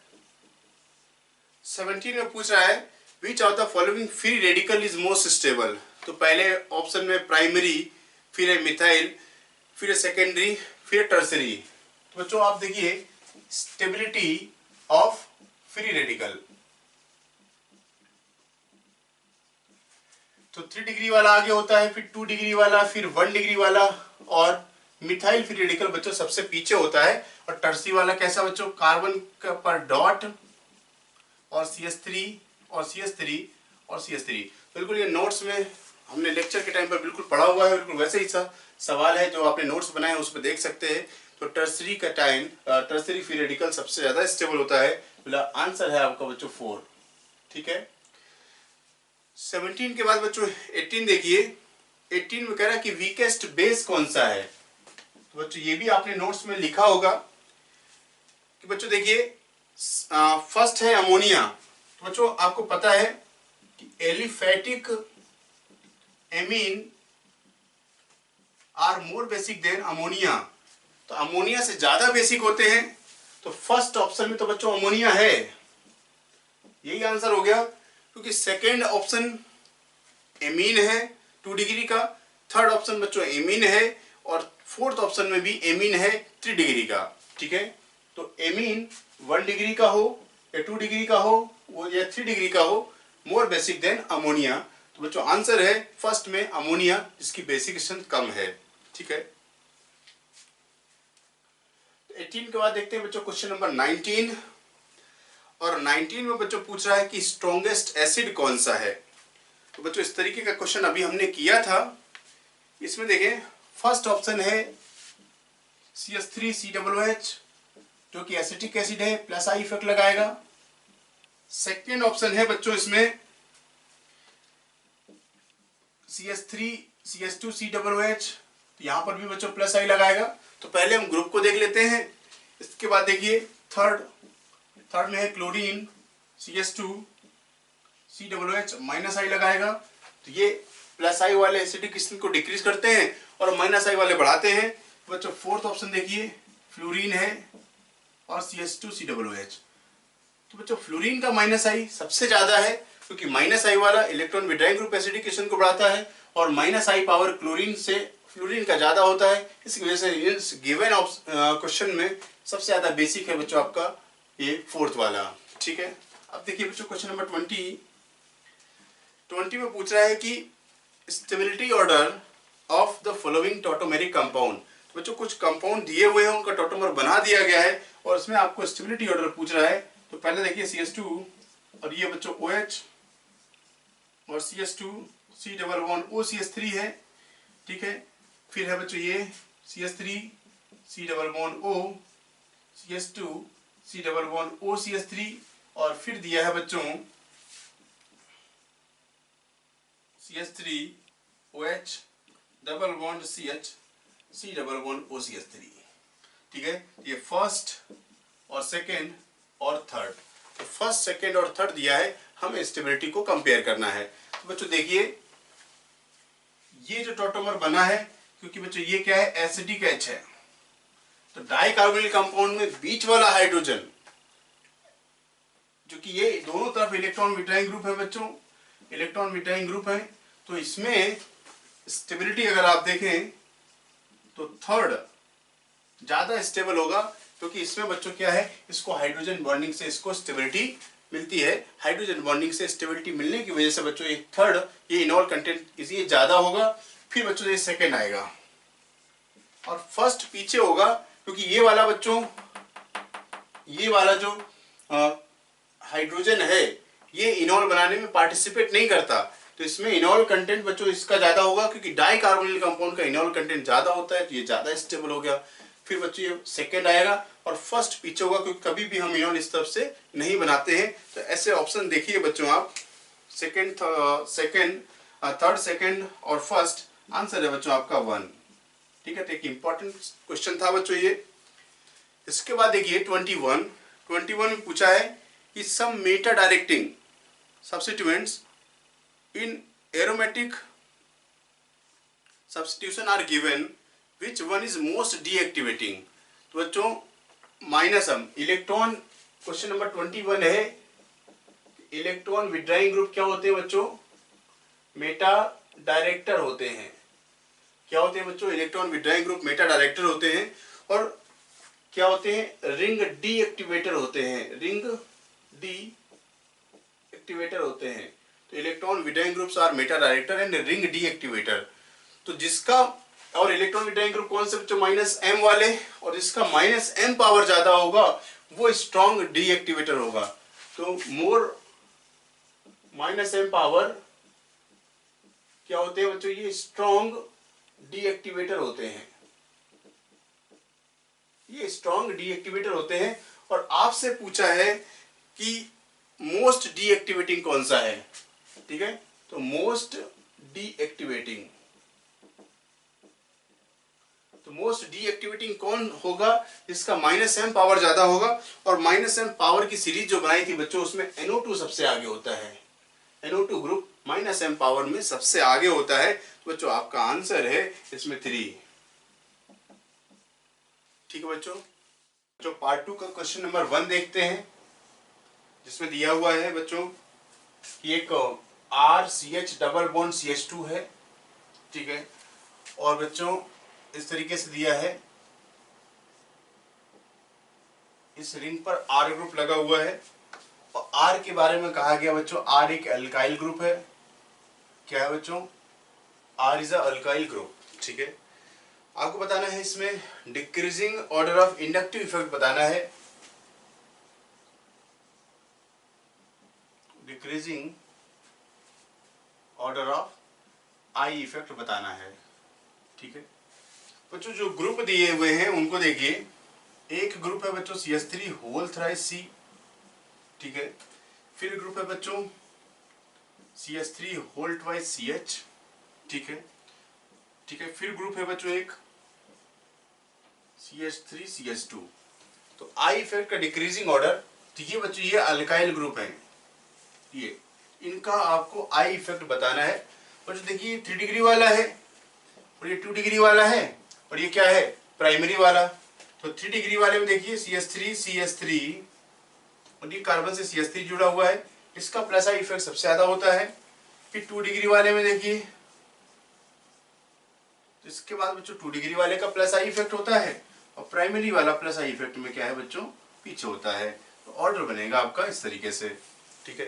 17 में पूछ रहा है which of the following free radical is most stable. तो पहले ऑप्शन में प्राइमरी, फिर है मिथाइल, फिर है सेकेंडरी, फिर टर्सरी। तो बच्चों आप देखिए स्टेबिलिटी ऑफ फ्री रेडिकल, तो 3 डिग्री वाला आगे होता है, फिर 2 डिग्री वाला, फिर 1 डिग्री वाला, और मिथाइल फ्री रेडिकल बच्चों सबसे पीछे होता है। और टर्सरी वाला कैसा बच्चों, कार्बन पर डॉट और CH3 और CH3 और CH3। बिल्कुल ये नोट्स में हमने लेक्चर के टाइम पर बिल्कुल पढ़ा हुआ है, बिल्कुल वैसे ही सवाल है जो आपने नोट्स बनाए हैं उस पर देख सकते हैं। तो tertiary cation, tertiary free radical सबसे ज्यादा स्टेबल होता है, आंसर है आपका बच्चों 4। ठीक है, 17 के बाद बच्चों 18 देखिए। 18 में कह रहा है कि वीकेस्ट बेस कौन सा है। तो बच्चों ये भी आपने नोट्स में लिखा होगा कि बच्चों देखिए फर्स्ट है अमोनिया। तो बच्चों आपको पता है कि aliphatic amine are more basic than ammonia, तो अमोनिया से ज्यादा बेसिक होते हैं। तो फर्स्ट ऑप्शन में तो बच्चों अमोनिया है, यही आंसर हो गया। क्योंकि सेकेंड ऑप्शन एमीन है 2 डिग्री का, थर्ड ऑप्शन बच्चों एमीन है और फोर्थ ऑप्शन में भी एमीन है 3 डिग्री का। ठीक है, तो एमीन 1 डिग्री का हो या 2 डिग्री का हो वो या 3 डिग्री का हो, मोर बेसिक देन अमोनिया। तो बच्चों आंसर है फर्स्ट में अमोनिया, जिसकी बेसिक स्ट्रेंथ कम है। ठीक है, 18 के बाद देखते हैं बच्चों क्वेश्चन नंबर 19। और 19 में बच्चों पूछ रहा है कि स्ट्रॉन्गेस्ट एसिड कौन सा है। तो बच्चों इस तरीके का क्वेश्चन अभी हमने किया था। इसमें देखें फर्स्ट ऑप्शन है CH3COOH जो कि एसिटिक एसिड है, प्लस आई इफेक्ट लगाएगा। सेकेंड ऑप्शन है बच्चों इसमें CH3CH2COOH, तो यहां पर भी बच्चों प्लस आई लगाएगा। तो पहले हम ग्रुप को देख लेते हैं, इसके बाद देखिए थर्ड में है क्लोरीन CH2COOH, माइनस आई लगाएगा। तो ये प्लस आई वाले एसिडिक स्थिति को डिक्रीज करते हैं और माइनस आई वाले बढ़ाते हैं। तो बच्चों फोर्थ ऑप्शन देखिए फ्लोरीन है और CH2COOH। तो बच्चों फ्लोरीन का माइनस आई सबसे ज्यादा है, क्योंकि माइनस आई वाला इलेक्ट्रॉन विड्रॉइंग ग्रुप एसिडिकेशन को बढ़ाता है और माइनस आई पावर क्लोरीन से फ्लोरीन का ज्यादा होता है। इसकी वजह से इस गिवन क्वेश्चन में सबसे ज्यादा बेसिक है बच्चों आपका ये फोर्थ वाला। ठीक है, अब देखिए बच्चों क्वेश्चन नंबर 20 में पूछ रहा है कि stability order of the following tautomeric compound. तो बच्चों कुछ कंपाउंड दिए हुए हैं, उनका टॉटोमर बना दिया गया है और इसमें आपको स्टेबिलिटी ऑर्डर पूछ रहा है। तो पहले देखिए CH2 और ये बच्चों OH और CH2C11O CH3 है। ठीक है, फिर है बच्चों ये CH3C11O CH2C11O CH3 और फिर दिया है बच्चों CH3OH double bond CH C11O CH3। ठीक है, ये फर्स्ट और सेकेंड और थर्ड, तो फर्स्ट सेकेंड और थर्ड दिया है, हमें स्टेबिलिटी को कंपेयर करना है। तो बच्चों देखिए ये जो टॉटोमर बना है, क्योंकि बच्चों ये क्या है एसिडिक H है, तो डाइकार्बोनिल कंपाउंड में बीच वाला हाइड्रोजन जो कि ये दोनों तरफ इलेक्ट्रॉन विड्रॉइंग ग्रुप है बच्चों, इलेक्ट्रॉन विड्रॉइंग ग्रुप है, तो इसमें स्टेबिलिटी अगर आप देखें तो थर्ड ज्यादा स्टेबल होगा, क्योंकि इसमें बच्चों क्या है इसको हाइड्रोजन बॉन्डिंग से इसको स्टेबिलिटी मिलती है। हाइड्रोजन बॉन्डिंग से स्टेबिलिटी मिलने की वजह से बच्चों ये थर्ड ये इनॉल कंटेंट इसलिए ज्यादा होगा। फिर बच्चों ये सेकेंड आएगा और फर्स्ट पीछे होगा, क्योंकि ये वाला बच्चों ये वाला जो हाइड्रोजन है ये इनॉल बनाने में पार्टिसिपेट नहीं करता, तो इसमें इनॉल कंटेंट बच्चों इसका ज्यादा होगा, क्योंकि डाइकार्बोनिल कंपाउंड का इनॉल कंटेंट ज्यादा होता है, तो ये ज्यादा स्टेबल हो गया। फिर बच्चों ये सेकेंड आएगा और फर्स्ट पीछे होगा, क्योंकि कभी भी हम इनॉल इस तरफ से नहीं बनाते हैं। तो ऐसे ऑप्शन देखिए बच्चों आप थर्ड सेकेंड और फर्स्ट, आंसर है बच्चों आपका 1। ठीक है, तो एक इंपॉर्टेंट क्वेश्चन था बच्चों ये। इसके बाद देखिए 21 में पूछा है कि some meta directing substituents in aromatic substitution are given, which one is most deactivating। तो बच्चों माइनस हम इलेक्ट्रॉन, क्वेश्चन नंबर 21 है इलेक्ट्रॉन विड्रॉइंग ग्रुप क्या होते हैं बच्चों, मेटा डायरेक्टर होते हैं। क्या होते हैं बच्चों, electron withdrawing group Meta director होते हैं और क्या होते हैं रिंग डीएक्टिवेटर होते हैं, रिंग डीएक्टिवेटर होते हैं। तो electron withdrawing groups are meta director and ring deactivator. तो जिसका और इलेक्ट्रॉन विड्रॉइंग ग्रुप कौन से बच्चों माइनस एम वाले, और जिसका माइनस एम पावर ज्यादा होगा वो स्ट्रॉन्ग डीएक्टिवेटर होगा। तो मोर माइनस एम पावर क्या होते हैं बच्चों, ये स्ट्रॉन्ग डीएक्टिवेटर होते हैं, ये स्ट्रॉन्ग डीएक्टिवेटर होते हैं। और आपसे पूछा है कि मोस्ट डीएक्टिवेटिंग कौन सा है। ठीक है, तो मोस्ट डीएक्टिवेटिंग, तो मोस्ट डीएक्टिवेटिंग कौन होगा, इसका माइनस एम पावर ज्यादा होगा। और माइनस एम पावर की सीरीज जो बनाई थी बच्चों उसमें NO2 सबसे आगे होता है, NO2 group minus M power में सबसे आगे होता है। तो बच्चों आपका आंसर है इसमें 3। ठीक है बच्चों, जो पार्ट 2 का क्वेश्चन नंबर 1 देखते हैं, जिसमें दिया हुआ है बच्चों कि एक RCH डबल बॉन्ड CH2 है, ठीक है, और बच्चों इस तरीके से दिया है, इस रिंग पर R ग्रुप लगा हुआ है और R के बारे में कहा गया बच्चों R एक अल्काइल ग्रुप है। क्या है बच्चों? R is a alkyl group, ठीक है। आपको बताना है इसमें decreasing order of inductive effect बताना है, decreasing order of I effect बताना है, ठीक है। बच्चों जो ग्रुप दिए हुए हैं उनको देखिए, एक ग्रुप है बच्चों CH3 होल थ्राइस C, ठीक है। फिर ग्रुप है बच्चों CH3 होल ट्वाइस CH, ठीक है, ठीक है। फिर ग्रुप है बच्चों एक CH3 CH2। तो आई इफेक्ट का डिक्रीजिंग ऑर्डर, ठीक है बच्चों, ये अल्काइल ग्रुप है, ये इनका आपको आई इफेक्ट बताना है। और जो देखिए 3 डिग्री वाला है और ये 2 डिग्री वाला है और ये क्या है? प्राइमरी वाला। तो 3 डिग्री वाले में देखिए CH3 CH3 और ये कार्बन से CH3 जुड़ा हुआ है, इसका प्लस आई इफेक्ट सबसे ज्यादा होता है। फिर 2 डिग्री वाले में देखिए, तो इसके बाद बच्चों 2 डिग्री वाले का प्लस आई इफेक्ट होता है और प्राइमरी वाला प्लस आई इफेक्ट में क्या है बच्चों? पीछे होता है। तो ऑर्डर बनेगा आपका इस तरीके से, ठीक है।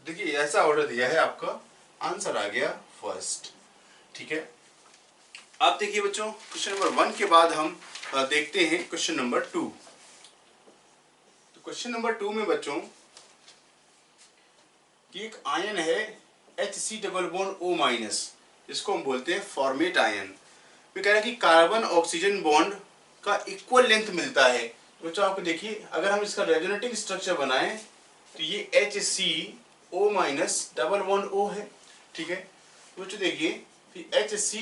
देखिए ऐसा ऑर्डर दिया है, आपका आंसर आ गया फर्स्ट, ठीक है। आप देखिए बच्चों क्वेश्चन नंबर 1 के बाद हम देखते हैं क्वेश्चन नंबर 2। तो क्वेश्चन नंबर 2 में बच्चों कि एक आयन है Hc double bond O minus, इसको हम बोलते हैं फॉर्मेट आयन। फिर कह रहा है कि कार्बन ऑक्सीजन बॉन्ड का इक्वल लेंथ मिलता है। तो बच्चों आपको देखिए, अगर हम इसका रेजोनेटिंग स्ट्रक्चर बनाएं तो ये HCO minus double bond O है, ठीक है। तो बच्चों देखिए HC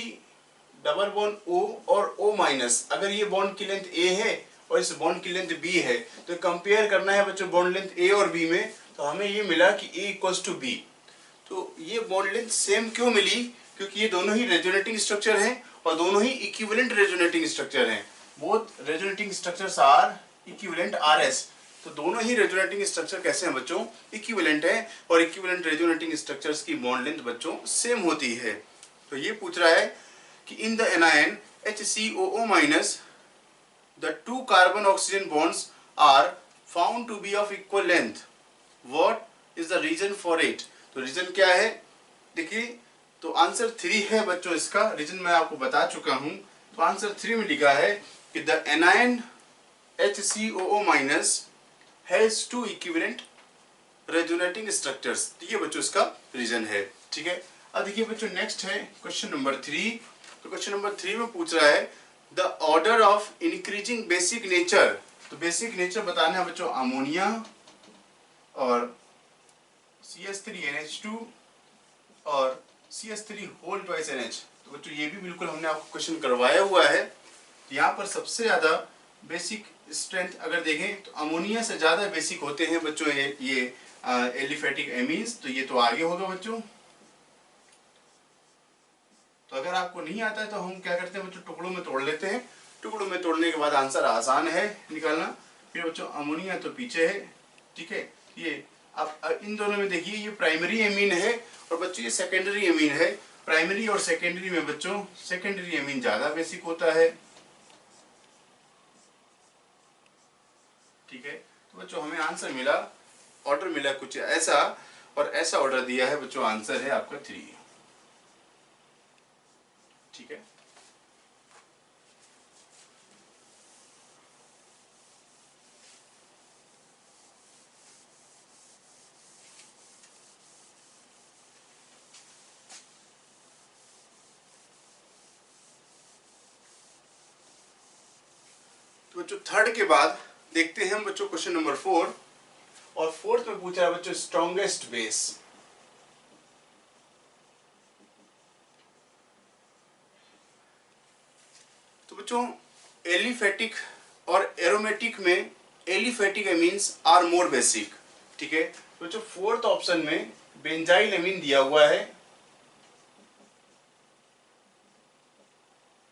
डबल बॉन्ड O और O माइनस, अगर ये बॉन्ड की लेंथ A है और इस बॉन्ड की लेंथ B है, तो कंपेयर करना है बच्चों बॉन्ड लेंथ A और B में, तो हमें ये मिला कि A इक्वल्स टू B। तो ये बॉन्ड लेंथ सेम क्यों मिली? क्योंकि ये दोनों ही रेजोनेटिंग स्ट्रक्चर हैं और दोनों ही इक्विवेलेंट रेजोनेटिंग स्ट्रक्चर हैं। Both resonating structures are equivalent RS। तो दोनों ही रेजोनेटिंग स्ट्रक्चर कैसे हैं बच्चों? इक्विवेलेंट है और इक्विवेलेंट रेजोनेटिंग स्ट्रक्चर्स की बॉन्ड लेंथ बच्चों सेम होती है। तो ये पूछ रहा है कि in the anion HCOO minus the 2 carbon oxygen bonds are found to be of equal length. What is the reason for it? तो रीजन क्या है? देखिए, तो आंसर 3 है बच्चों इसका। रीजन मैं आपको बता चुका हूं। तो आंसर 3 में लिखा है कि the anion HCOO minus has 2 equivalent resonating structures। ये बच्चों इसका रीजन है, ठीक है। अब देखिए बच्चों नेक्स्ट है क्वेश्चन नंबर 3। तो क्वेश्चन नंबर 3 में पूछ रहा है the order of increasing basic nature. तो बेसिक नेचर बताना है बच्चों अमोनिया और CH3NH2 और CH3 होल ट्वाइस NH। तो बच्चों ये भी बिल्कुल हमने आपको क्वेश्चन करवाया हुआ है। यहाँ पर सबसे ज्यादा बेसिक स्ट्रेंथ अगर देखें तो अमोनिया से ज्यादा बेसिक होते हैं बच्चों ये एलिफेटिक एमीन्स। तो ये तो आगे होगा बच्चों। तो अगर आपको नहीं आता है तो हम क्या करते हैं बच्चों, टुकड़ों में तोड़ लेते हैं। टुकड़ों में तोड़ने के बाद आंसर आसान है निकालना। फिर बच्चों अमोनिया तो पीछे है, ठीक है। ये अब इन दोनों में देखिए ये प्राइमरी एमीन है और बच्चों ये सेकेंडरी एमीन है। प्राइमरी और सेकेंडरी में बच्चों सेकेंडरी एमीन ज्यादा बेसिक होता है, ठीक है। तो बच्चों हमें आंसर मिला, ऑर्डर मिला कुछ ऐसा और ऐसा ऑर्डर दिया है बच्चों। आंसर है आपका 3, ठीक है। तो बच्चों थर्ड के बाद देखते हैं हम बच्चों क्वेश्चन नंबर 4। और फोर्थ में पूछ रहा है बच्चों स्ट्रॉन्गेस्ट बेस। तो बच्चों एलिफेटिक और एरोमेटिक में aliphatic amines are more basic, ठीक है। तो बच्चों फोर्थ ऑप्शन में बेंजाइल एमीन दिया हुआ है,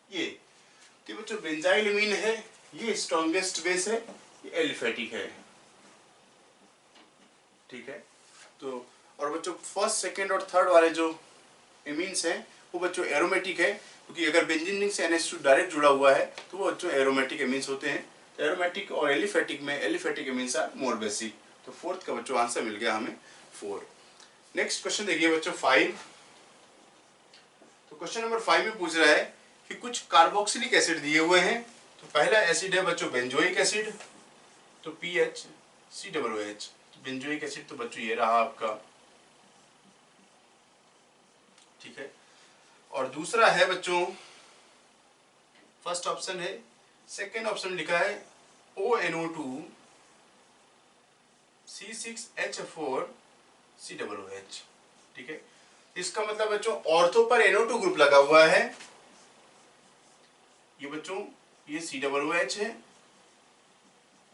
ये तो बच्चों बेंजाइल एमीन है, ये स्ट्रॉन्गेस्ट बेस है, ये एलिफेटिक है, ठीक है। तो और बच्चों फर्स्ट, सेकेंड और थर्ड वाले जो एमीन्स हैं वो बच्चों एरोमेटिक है, क्योंकि अगर बेंजीन रिंग से NH2 डायरेक्ट जुड़ा हुआ है तो वो बच्चों एरोमेटिक एमीन्स होते हैं। तो एरोमेटिक और एलिफेटिक में aliphatic amines are more basic. तो फोर्थ का बच्चों आंसर मिल गया हमें 4। नेक्स्ट क्वेश्चन देखिए बच्चों 5। तो क्वेश्चन नंबर 5 में पूछ रहा है कि कुछ कार्बोक्सिलिक एसिड दिए हुए हैं। तो पहला एसिड है बच्चों बेंजोइक एसिड, तो PHCOOH। बेंजोइक एसिड तो बच्चों ये रहा आपका, ठीक है। और दूसरा है बच्चों, फर्स्ट ऑप्शन है, सेकेंड ऑप्शन लिखा है ONO2 C6H4 COOH, ठीक है। इसका मतलब बच्चों ऑर्थो पर NO2 ग्रुप लगा हुआ है, ये बच्चों ये COOH है,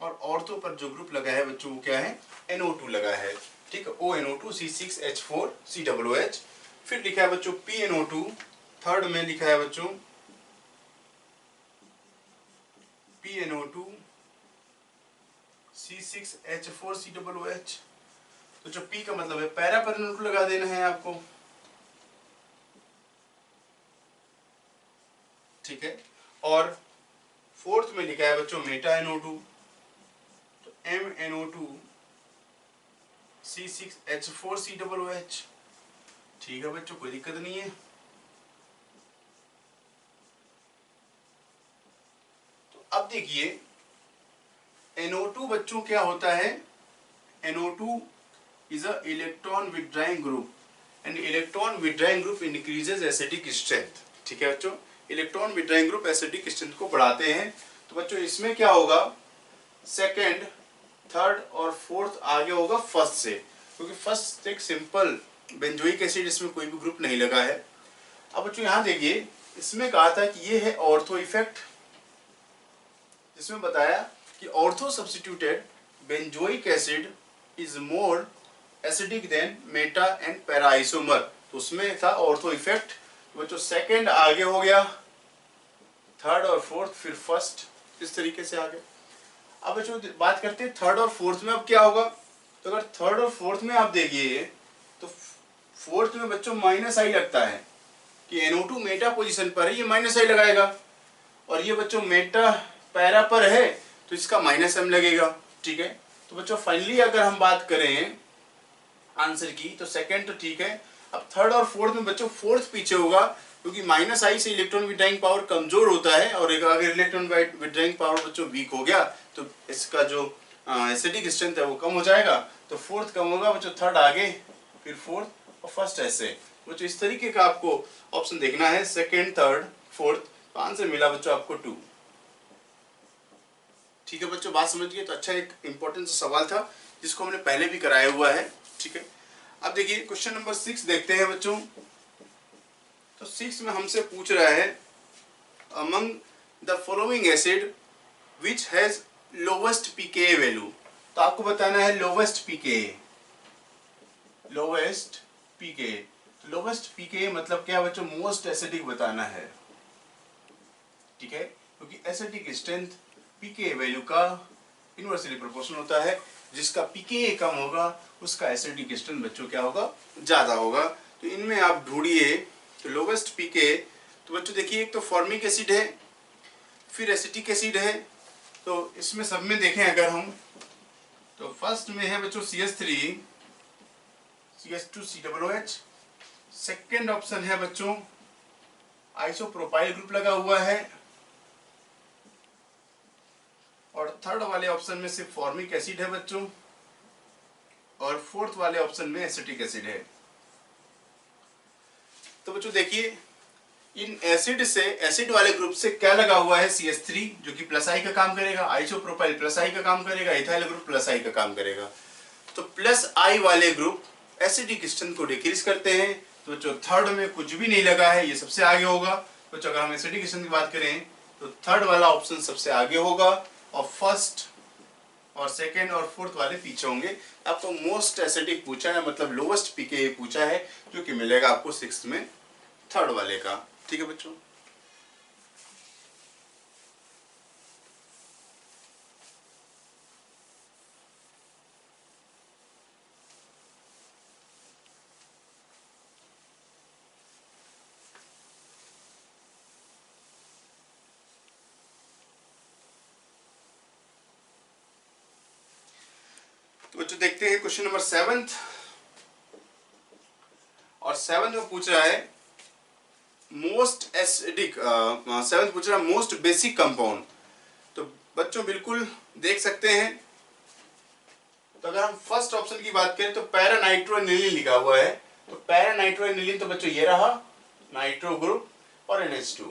और ऑर्थो पर जो ग्रुप लगा है बच्चों वो क्या है, NO2 लगा है, ठीक है। ONO2 C6H4 COOH। फिर लिखा है बच्चों PNO2, थर्ड में लिखा है बच्चों PNO2 C6H4 COOH। तो जो P का मतलब है पैरा पर NO2 लगा देना है आपको, ठीक है। और फोर्थ में लिखा है बच्चों मेटा NO2, तो MNO2 C6H4 COOH, ठीक है बच्चों, कोई दिक्कत नहीं है। तो अब देखिए NO2 बच्चों क्या होता है, NO2 is a electron withdrawing group and electron withdrawing group increases acidic strength, ठीक है बच्चों। Electron withdrawing group acidic strength को बढ़ाते हैं। तो बच्चों इसमें क्या होगा, सेकंड, थर्ड और फोर्थ आगे होगा फर्स्ट से, क्योंकि फर्स्ट एक सिंपल बेंजोइक एसिड, इसमें कोई भी ग्रुप नहीं लगा है। अब बच्चों यहाँ देखिए, इसमें कहा था कि ये है ऑर्थो इफेक्ट, जिसमें बताया कि ortho substituted benzoic acid is more acidic then Meta and para isomer, तो उसमें था ऑर्थो इफेक्ट। बच्चों सेकंड आगे हो गया, थर्ड और फोर्थ फिर फर्स्ट, इस तरीके से आगे। अब बच्चों बात करते हैं थर्ड और फोर्थ में अब क्या होगा। तो अगर थर्ड और फोर्थ में आप देखिए तो फोर्थ में बच्चों माइनस आई लगता है कि NO2 मेटा पोजीशन पर है, ये माइनस आई लगाएगा, और ये बच्चों मेटा पैरा पर है तो इसका माइनस M लगेगा, ठीक है। तो बच्चों फाइनली अगर हम बात करें आंसर की तो सेकंड तो ठीक है। अब थर्ड और फोर्थ में बच्चों फोर्थ पीछे होगा, क्योंकि माइनस आई से इलेक्ट्रॉन विड्रॉइंग पावर कमजोर होता है, और अगर इलेक्ट्रॉन विड्रॉइंग पावर बच्चों वीक हो गया तो इसका जो एसिडिक स्ट्रेंथ है वो कम हो जाएगा, तो फोर्थ कम होगा बच्चों, थर्ड आगे फिर फोर्थ और फर्स्ट ऐसे बच्चों। इस तरीके का आपको ऑप्शन देखना है, सेकेंड, थर्ड, फोर्थ। तो आंसर मिला बच्चों आपको 2, ठीक है बच्चों, बात समझ गए। तो अच्छा एक इंपॉर्टेंट सवाल था जिसको हमने पहले भी कराया हुआ है, ठीक है। अब देखिए क्वेश्चन नंबर 6 देखते हैं बच्चों। तो 6 में हमसे पूछ रहा है among the following acid which has lowest pKa value. तो आपको बताना है लोवेस्ट pKa, लोवेस्ट pKa। तो लोवेस्ट pKa मतलब क्या बच्चों, मोस्ट एसिडिक बताना है, ठीक है, क्योंकि एसिडिक स्ट्रेंथ pKa वैल्यू का इनवर्सली प्रोपोर्शनल होता है। जिसका pKa कम होगा उसका एसिडिक स्ट्रेंथ बच्चों क्या होगा, ज्यादा होगा। तो इनमें आप ढूंढिए तो लोवेस्ट pKa। तो बच्चों देखिए एक तो फॉर्मिक एसिड है, फिर एसिटिक एसिड है। तो इसमें सब में देखें अगर हम, तो फर्स्ट में है बच्चों CH3 CH2 COOH। Second option है बच्चों आइसोप्रोपाइल ग्रुप लगा हुआ है, और थर्ड वाले ऑप्शन में सिर्फ फॉर्मिक एसिड है बच्चों, और फोर्थ वाले ऑप्शन में एसिटिक एसिड है। तो बच्चों देखिए इन एसिड से, एसिड वाले ग्रुप से क्या लगा हुआ है, CH3 जो कि प्लस आई का काम करेगा, आइसोप्रोपाइल प्लस आई का काम करेगा, इथाइल ग्रुप प्लस आई का काम करेगा। तो प्लस आई वाले ग्रुप एसिडिक स्ट्रेंथ को डिक्रीज करते हैं। तो बच्चों थर्ड में कुछ भी नहीं लगा है, ये सबसे आगे होगा। बच्चों अगर हम एसिडिक स्ट्रेंथ की बात करें तो थर्ड वाला ऑप्शन सबसे आगे होगा, और फर्स्ट और सेकेंड और फोर्थ वाले पीछे होंगे। आपको मोस्ट एसिडिक पूछा है, मतलब लोवेस्ट pKa पूछा है, जो कि मिलेगा आपको 6th में थर्ड वाले का, ठीक है बच्चों। बच्चों देखते हैं क्वेश्चन नंबर 7th, और 7th में पूछ रहा है मोस्ट एसिडिक, 7th पूछ रहा है मोस्ट बेसिक कंपाउंड। तो बच्चों बिल्कुल देख सकते हैं, तो अगर हम फर्स्ट ऑप्शन की बात करें तो पैरानाइट्रोनिलीन लिखा हुआ है। तो पैरानाइट्रोनिलीन तो बच्चों ये रहा नाइट्रो ग्रुप और NH2,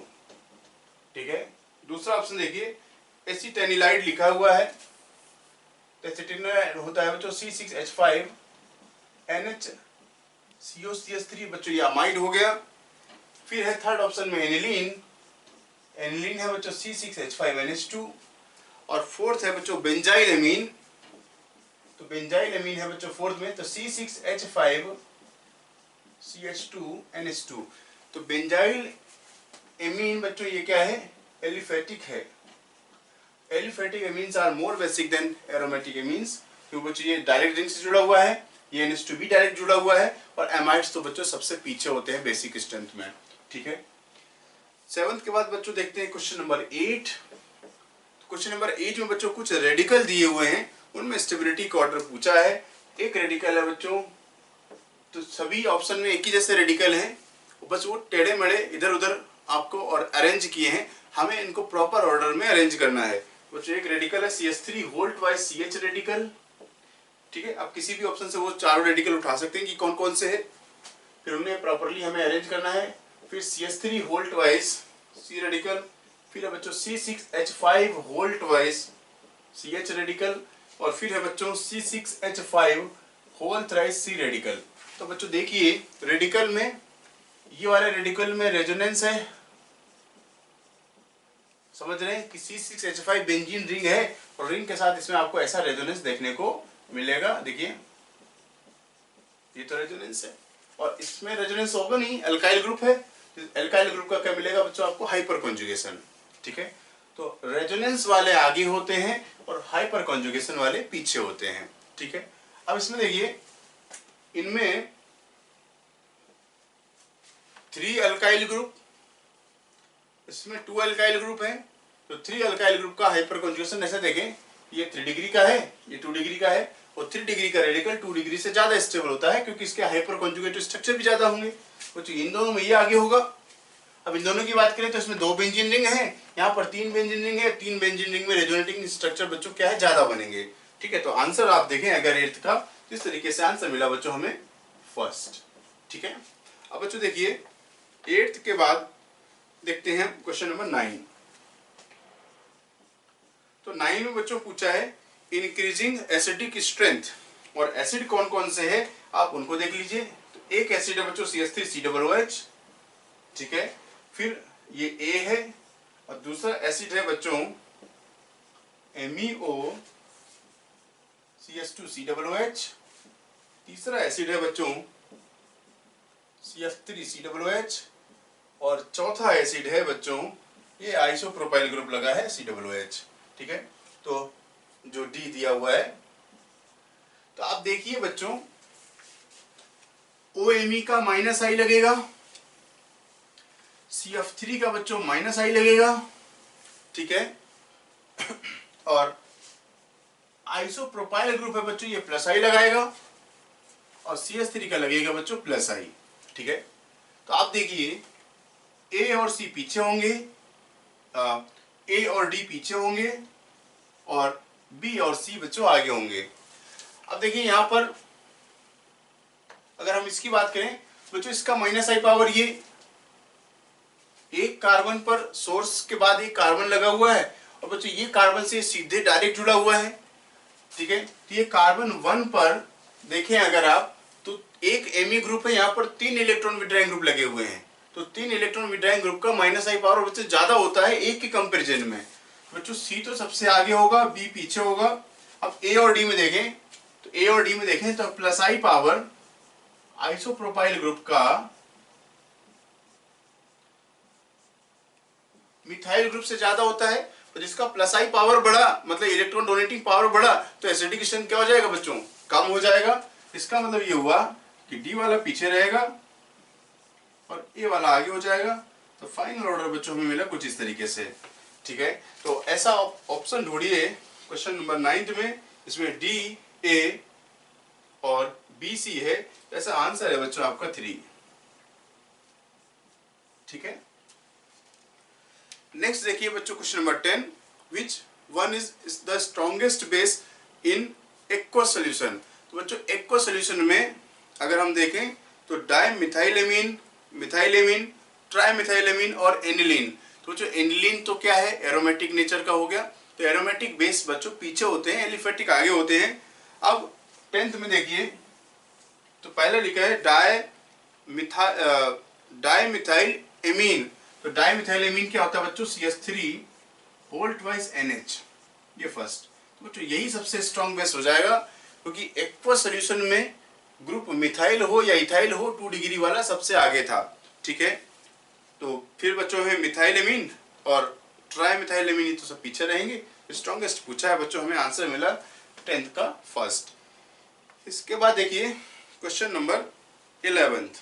ठीक है। दूसरा ऑप्शन देखिए एसिटेनिलाइड लिखा हुआ है, तो एसिटेनिलाइड होता है बच्चों C6H5 NHCOCH3, बच्चों ये अमाइड हो गया। फिर है थर्ड ऑप्शन में एनिलीन, एनिलीन है बच्चों C6H5 NH2, और फोर्थ है बच्चों बेंजाइल एमीन, तो बेंजाइल एमीन है बच्चों फोर्थ में, तो C6H5 CH2 NH2। तो बेंजाइल एमीन बच्चों ये क्या है, एलिफेटिक है। Aliphatic amines are more basic than aromatic amines, क्योंकि बच्चों ये डायरेक्ट रिंग से जुड़ा हुआ है, ये NH2 भी डायरेक्ट जुड़ा हुआ है, और एमाइड्स तो बच्चों सबसे पीछे होते हैं बेसिक स्ट्रेंथ में, ठीक है। 7th के बाद बच्चों देखते हैं क्वेश्चन नंबर 8। क्वेश्चन नंबर 8 में बच्चों कुछ रेडिकल दिए हुए हैं, उनमें स्टेबिलिटी का ऑर्डर पूछा है। एक रेडिकल है बच्चों, तो सभी ऑप्शन में एक ही जैसे रेडिकल हैं, बस वो टेढ़े मेढ़े इधर उधर आपको और अरेंज किए हैं, हमें इनको प्रॉपर ऑर्डर में अरेंज करना है। बच्चों एक रेडिकल है CH3 Holt bye CH radical, ठीक है। आप किसी भी ऑप्शन से वो चारों रेडिकल उठा सकते हैं कि कौन कौन से है, फिर उन्हें प्रॉपरली हमें अरेंज करना है। फिर CH3 Holt wise C radical, फिर है बच्चों C6H5 Holt wise CH radical, और फिर है बच्चों C6H5 whole thrice C radical. तो बच्चों देखिए रेडिकल में ये वाले रेडिकल में रेजोनेंस है, समझ रहे हैं कि C6H5 बेंजीन रिंग है, और रिंग के साथ इसमें आपको ऐसा रेजोनेंस देखने को मिलेगा। देखिए ये तो रेजोनेंस है, और इसमें रेजोनेंस होगा नहीं, अल्काइल ग्रुप है, अल्काइल ग्रुप का क्या मिलेगा बच्चों आपको, हाइपर कॉन्जुगेशन, ठीक है। तो रेजोनेंस वाले आगे होते हैं और हाइपर कॉन्जुगेशन वाले पीछे होते हैं, ठीक है। अब इसमें देखिए इनमें 3 अल्काइल ग्रुप, इसमें 2 अल्काइल ग्रुप है, तो 3 अल्काइल ग्रुप का हाइपर कॉन्जुगेशन ऐसा देखें, ये 3 डिग्री का है, ये 2 डिग्री का है, और 3 डिग्री का रेडिकल 2 डिग्री से ज्यादा स्टेबल होता है, क्योंकि इसके हाइपर कॉन्जुगेटिव स्ट्रक्चर भी ज्यादा होंगे, तो इन दोनों में ये आगे होगा। अब इन दोनों की बात करें तो इसमें 2 बेंजीन रिंग है, यहाँ पर 3 बेंजीन रिंग है, 3 बेंजीन रिंग में रेजोनेटिंग स्ट्रक्चर बच्चों क्या है, ज्यादा बनेंगे, ठीक है। तो आंसर आप देखें अगर 8th का, इस तरीके से आंसर मिला बच्चों हमें फर्स्ट, ठीक है। अब बच्चों देखिए 8th के बाद देखते हैं क्वेश्चन नंबर 9। तो 9 में बच्चों पूछा है इंक्रीजिंग एसिडिक स्ट्रेंथ, और एसिड कौन कौन से है आप उनको देख लीजिए। तो एक एसिड है बच्चों CH3COOH, ठीक है। फिर ये A है, और दूसरा एसिड है बच्चों MEO CH2COOH, तीसरा एसिड है बच्चों CH3COOH, और चौथा एसिड है बच्चों ये आइसोप्रोपाइल ग्रुप लगा है COOH, ठीक है। तो जो D दिया हुआ है, तो आप देखिए बच्चों OMe का -I लगेगा, CF3 का बच्चों -I लगेगा, ठीक है, और आइसोप्रोपाइल ग्रुप है बच्चों ये +I लगाएगा, और CH3 का लगेगा बच्चों +I, ठीक है। तो आप देखिए A और C पीछे होंगे, A और D पीछे होंगे, और B और C बच्चों आगे होंगे। अब देखिए यहाँ पर अगर हम इसकी बात करें बच्चों, इसका -I पावर, ये एक कार्बन पर सोर्स के बाद एक कार्बन लगा हुआ है, और बच्चों ये कार्बन से सीधे डायरेक्ट जुड़ा हुआ है, ठीक है। तो ये कार्बन 1 पर देखें अगर आप, तो एक Me ग्रुप है, यहाँ पर 3 इलेक्ट्रॉन विड्रॉइंग ग्रुप लगे हुए हैं, तो 3 इलेक्ट्रॉन विड्रॉइंग ग्रुप का -I पावर बच्चों ज्यादा होता है एक के कंपेरिजन में। बच्चों C तो सबसे आगे होगा, B पीछे होगा। अब A और D में देखें, तो A और D में देखें तो +I पावर आइसोप्रोपाइल ग्रुप का मिथाइल ग्रुप से ज्यादा होता है, तो जिसका +I पावर बढ़ा मतलब इलेक्ट्रॉन डोनेटिंग पावर बढ़ा, तो एसिडिक स्ट्रेंथ क्या हो जाएगा बच्चों, कम हो जाएगा। इसका मतलब ये हुआ कि D वाला पीछे रहेगा और A वाला आगे हो जाएगा। तो फाइनल ऑर्डर बच्चों हमें मिला कुछ इस तरीके से, ठीक है। तो ऐसा ऑप्शन ढूंढिए क्वेश्चन नंबर 9 में, इसमें D, A, और BC है, ऐसा आंसर है बच्चों आपका 3। ठीक है। नेक्स्ट देखिए बच्चों question number 10, which one is the strongest base in aqueous solution. तो बच्चों एक्वस सोल्यूशन में अगर हम देखें तो डाइमिथाइलेमीन, मिथाइलेमीन, ट्राइमिथाइलेमीन और एनिलीन। तो बच्चों एनिलीन तो क्या है, एरोमेटिक नेचर का हो गया। तो एरोमेटिक बेस बच्चों पीछे होते हैं, एलिफेटिक आगे होते हैं। अब 10th में देखिए तो पहले लिखा है डाइमिथाइल एमीन। तो डाइमिथाइल एमीन क्या होता है बच्चों, CH3 होल ट्वाइस NH, ये फर्स्ट। तो बच्चों यही सबसे स्ट्रॉन्ग बेस हो जाएगा, क्योंकि एक्वस सोल्यूशन में ग्रुप मिथाइल हो या इथाइल हो 2 डिग्री वाला सबसे आगे था। ठीक है। तो फिर बच्चों है मिथाइल एमीन और ट्राइमिथाइल एमीन, तो सब पीछे रहेंगे। स्ट्रॉन्गेस्ट पूछा है बच्चों, हमें आंसर मिला 10th का फर्स्ट। इसके बाद देखिए क्वेश्चन नंबर 11th।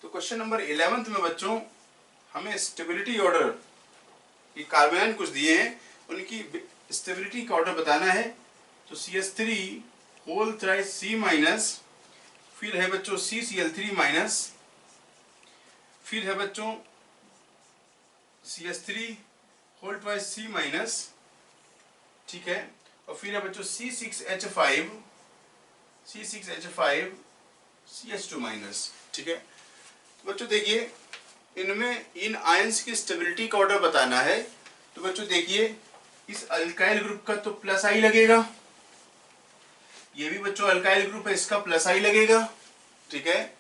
तो क्वेश्चन नंबर 11th में बच्चों हमें स्टेबिलिटी ऑर्डर, ये कार्बोनाइन कुछ दिए हैं, उनकी स्टेबिलिटी का ऑर्डर बताना है। तो CH3 whole thrice C minus, फिर है बच्चों CCl3 माइनस, फिर है बच्चों CH3 whole twice C minus. ठीक है। और फिर है बच्चों C6H5 CH2 माइनस। ठीक है। तो बच्चों देखिए इनमें इन आयंस की स्टेबिलिटी का ऑर्डर बताना है। तो बच्चों देखिए इस अल्काइल ग्रुप का तो प्लस आई लगेगा, ये भी बच्चों अल्काइल ग्रुप है, इसका प्लस आई लगेगा। ठीक है।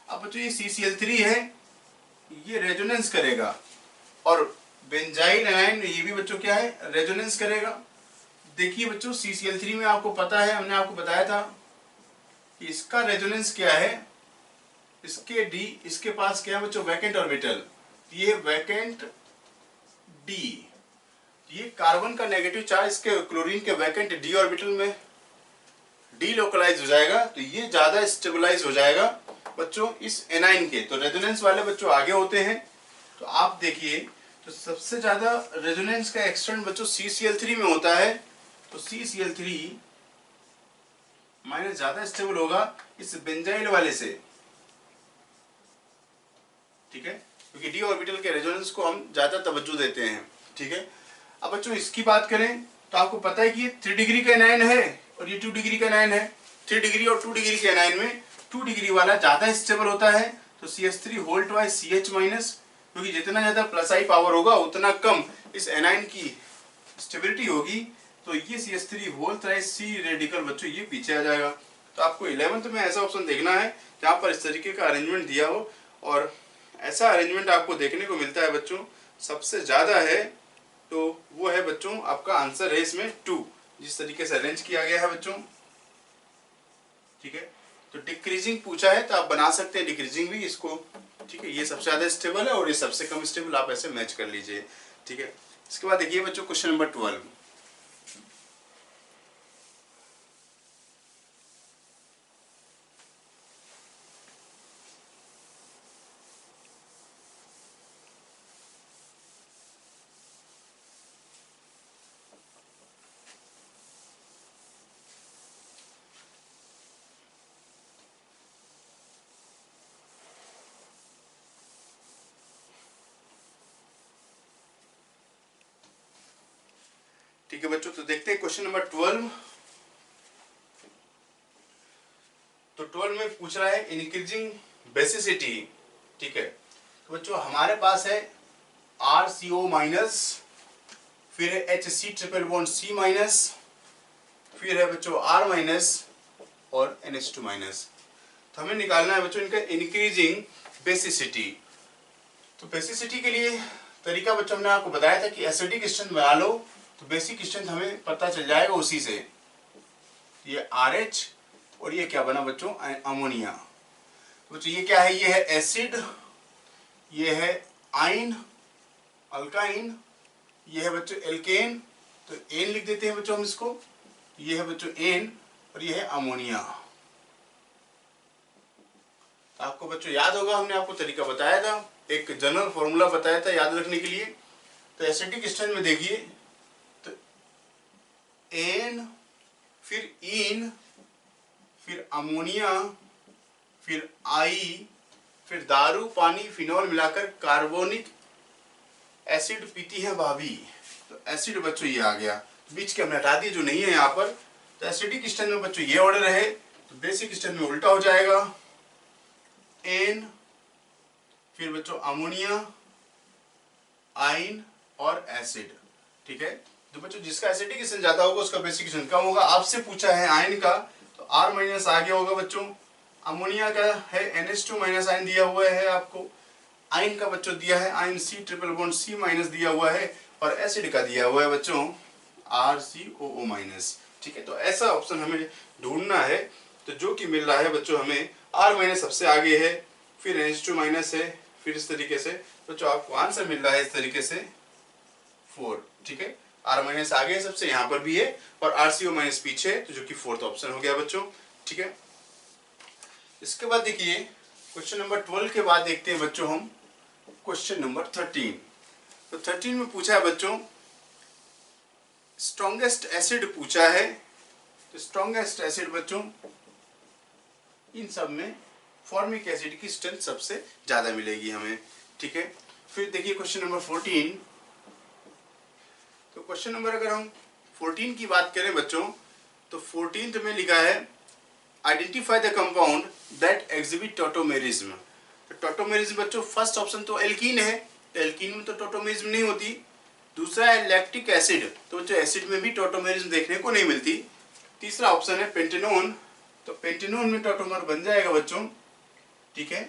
अब बच्चों ये CCl3 है, ये रेजोनेंस करेगा, और बेंजाइल एनाइन ये भी बच्चों क्या है, रेजोनेंस करेगा। देखिए बच्चों CCl3 में आपको पता है, हमने आपको बताया था कि इसका रेजोनेंस क्या है, इसके D, इसके पास क्या है बच्चों, वैकेंट ऑर्बिटल, ये वैकेंट D, ये कार्बन का नेगेटिव चार्ज इसके क्लोरीन के वैकेंट D ऑर्बिटल में डीलोकलाइज हो जाएगा, तो ये ज्यादा स्टेबलाइज हो जाएगा बच्चों इस एनाइन के। तो रेजोनेंस वाले बच्चों आगे होते हैं। तो आप देखिए तो सबसे ज्यादा रेजोनेंस का एक्सटेंट बच्चों CCl3 में होता है। तो CCl3 माइनस ज्यादा स्टेबल होगा इस बेंजाइल वाले से। ठीक है। क्योंकि D ऑर्बिटल के रेजोनेंस को हम ज्यादा तवज्जो देते हैं। ठीक है। अब बच्चों इसकी बात करें तो आपको पता है कि ये 3 डिग्री का एनाइन है और ये 2 डिग्री का एनाइन है। 3 डिग्री और 2 डिग्री के एनाइन में 2 डिग्री वाला ज्यादा स्टेबल होता है। तो CH3 whole twice CH minus, क्योंकि जितना ज्यादा प्लस आई पावर होगा उतना कम इस एनाइन की स्टेबिलिटी होगी। तो ये CH3 whole thrice C radical बच्चों ये पीछे आ जाएगा। तो आपको 11th में ऐसा ऑप्शन देखना है जहाँ पर इस तरीके का अरेंजमेंट दिया हो, और ऐसा अरेंजमेंट आपको देखने को मिलता है बच्चों सबसे ज्यादा है, तो वो है बच्चों आपका आंसर है इसमें 2, जिस तरीके से अरेंज किया गया है बच्चों। ठीक है। तो डिक्रीजिंग पूछा है तो आप बना सकते हैं डिक्रीजिंग भी इसको। ठीक है। ये सबसे ज्यादा स्टेबल है और ये सबसे कम स्टेबल, आप ऐसे मैच कर लीजिए। ठीक है। इसके बाद देखिए बच्चों क्वेश्चन नंबर 12। ठीक है बच्चों, तो देखते हैं क्वेश्चन नंबर 12। तो 12 में पूछ रहा है इंक्रीजिंग बेसिसिटी। ठीक है। तो बच्चों हमारे पास है RCO माइनस, फिर है HC triple bond C minus, फिर है बच्चों R माइनस और NH2 माइनस। तो हमें निकालना है बच्चों इनका इंक्रीजिंग बेसिसिटी। तो बेसिसिटी के लिए तरीका बच्चों हमने आपको बताया था कि एसिडिक स्ट्रेंथ बना लो, तो बेसिक स्ट्रेंथ हमें पता चल जाएगा उसी से। ये RH और ये क्या बना बच्चों, अमोनिया। तो बच्चों ये क्या है, ये है एसिड, ये है आइन अल्काइन, ये है बच्चों एल्केन। तो एन लिख देते हैं बच्चों हम इसको, ये है बच्चों एन और ये है अमोनिया। तो आपको बच्चों याद होगा हमने आपको तरीका बताया था, एक जनरल फॉर्मूला बताया था याद रखने के लिए। तो एसिडिक स्ट्रेंथ में देखिए तो एन फिर इन फिर अमोनिया, फिर आई, फिर दारू, पानी, फिनॉल मिलाकर कार्बोनिक एसिड पीती है भाभी। तो एसिड बच्चों ये आ गया, बीच के हमने हटा दिए जो नहीं है यहाँ पर। तो एसिडिक स्टेज में बच्चों ये ऑर्डर है, तो बेसिक स्टेज में उल्टा हो जाएगा, एन, फिर बच्चों अमोनिया, आइन और एसिड। ठीक है, तो बच्चों जिसका एसिडिक स्टेज ज्यादा होगा उसका बेसिक स्टेज कम होगा। आपसे पूछा है आयन का, तो R माइनस आगे होगा बच्चों। अमोनिया का है NH2 माइनस आयन दिया हुआ है आपको। आयन का बच्चों दिया है ion C triple bond C minus दिया हुआ है, और एसिड का दिया हुआ है बच्चों RCOO माइनस। ठीक है, तो ऐसा ऑप्शन हमें ढूंढना है। तो जो कि मिल रहा है बच्चों हमें R माइनस सबसे आगे है, फिर NH2 माइनस है, फिर इस तरीके से बच्चों आपको आंसर मिल रहा है इस तरीके से 4। ठीक है, R माइनस आगे है सबसे, यहाँ पर भी है, और RCO माइनस पीछे, तो जो कि फोर्थ ऑप्शन हो गया बच्चों। ठीक है, इसके बाद देखिए क्वेश्चन नंबर 12 के बाद देखते हैं बच्चों हम क्वेश्चन नंबर 13। तो 13 में पूछा है बच्चों स्ट्रॉन्गेस्ट एसिड पूछा है। तो स्ट्रॉन्गेस्ट एसिड बच्चों इन सब में फॉर्मिक एसिड की स्ट्रेंथ सबसे ज्यादा मिलेगी हमें। ठीक है, फिर देखिए क्वेश्चन नंबर 14। तो क्वेश्चन नंबर अगर हम 14 की बात करें बच्चों, तो 14th में लिखा है identify the compound that exhibit tautomerism. तो टॉटोमेरिज्म बच्चों फर्स्ट ऑप्शन तो एल्कीन है, तो एल्कीन में तो टॉटोमेरिज्म नहीं होती। दूसरा है लैक्टिक एसिड, तो बच्चों एसिड में भी टॉटोमेरिज्म देखने को नहीं मिलती। तीसरा ऑप्शन है पेंटेनोन, तो पेंटेनोन में टॉटोमर बन जाएगा बच्चों। ठीक है,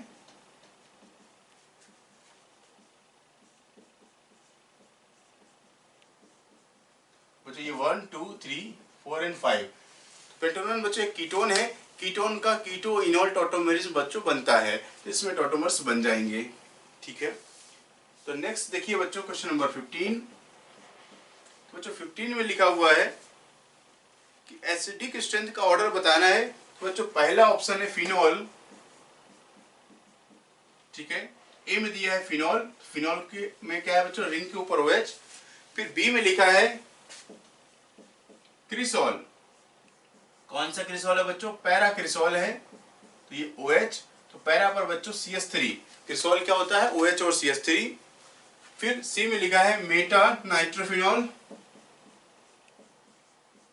बच्चों ये 1 2 3 4 एंड 5। पेंटेनोन बच्चों एक कीटोन है, कीटोन का कीटो इनोल टॉटोमेरिज्म बच्चों बनता है, तो इसमें टॉटोमर्स बन जाएंगे। ठीक है, तो नेक्स्ट देखिए बच्चों क्वेश्चन नंबर 15। तो बच्चों 15 में लिखा हुआ है कि एसिडिक स्ट्रेंथ का ऑर्डर बताना है। तो बच्चों पहला ऑप्शन है फिनॉल। ठीक है, ए में दिया है फिनॉल, फिनॉल के में क्या है बच्चों रिंग के ऊपर OH। फिर बी में लिखा है क्रिसॉल। कौन सा क्रिसॉल है बच्चों? पैरा क्रिसॉल है, तो ये OH, तो पैरा पर बच्चों CH3। क्रिसॉल क्या होता है? OH और CH3। फिर सी में लिखा है मेटा नाइट्रोफिनॉल,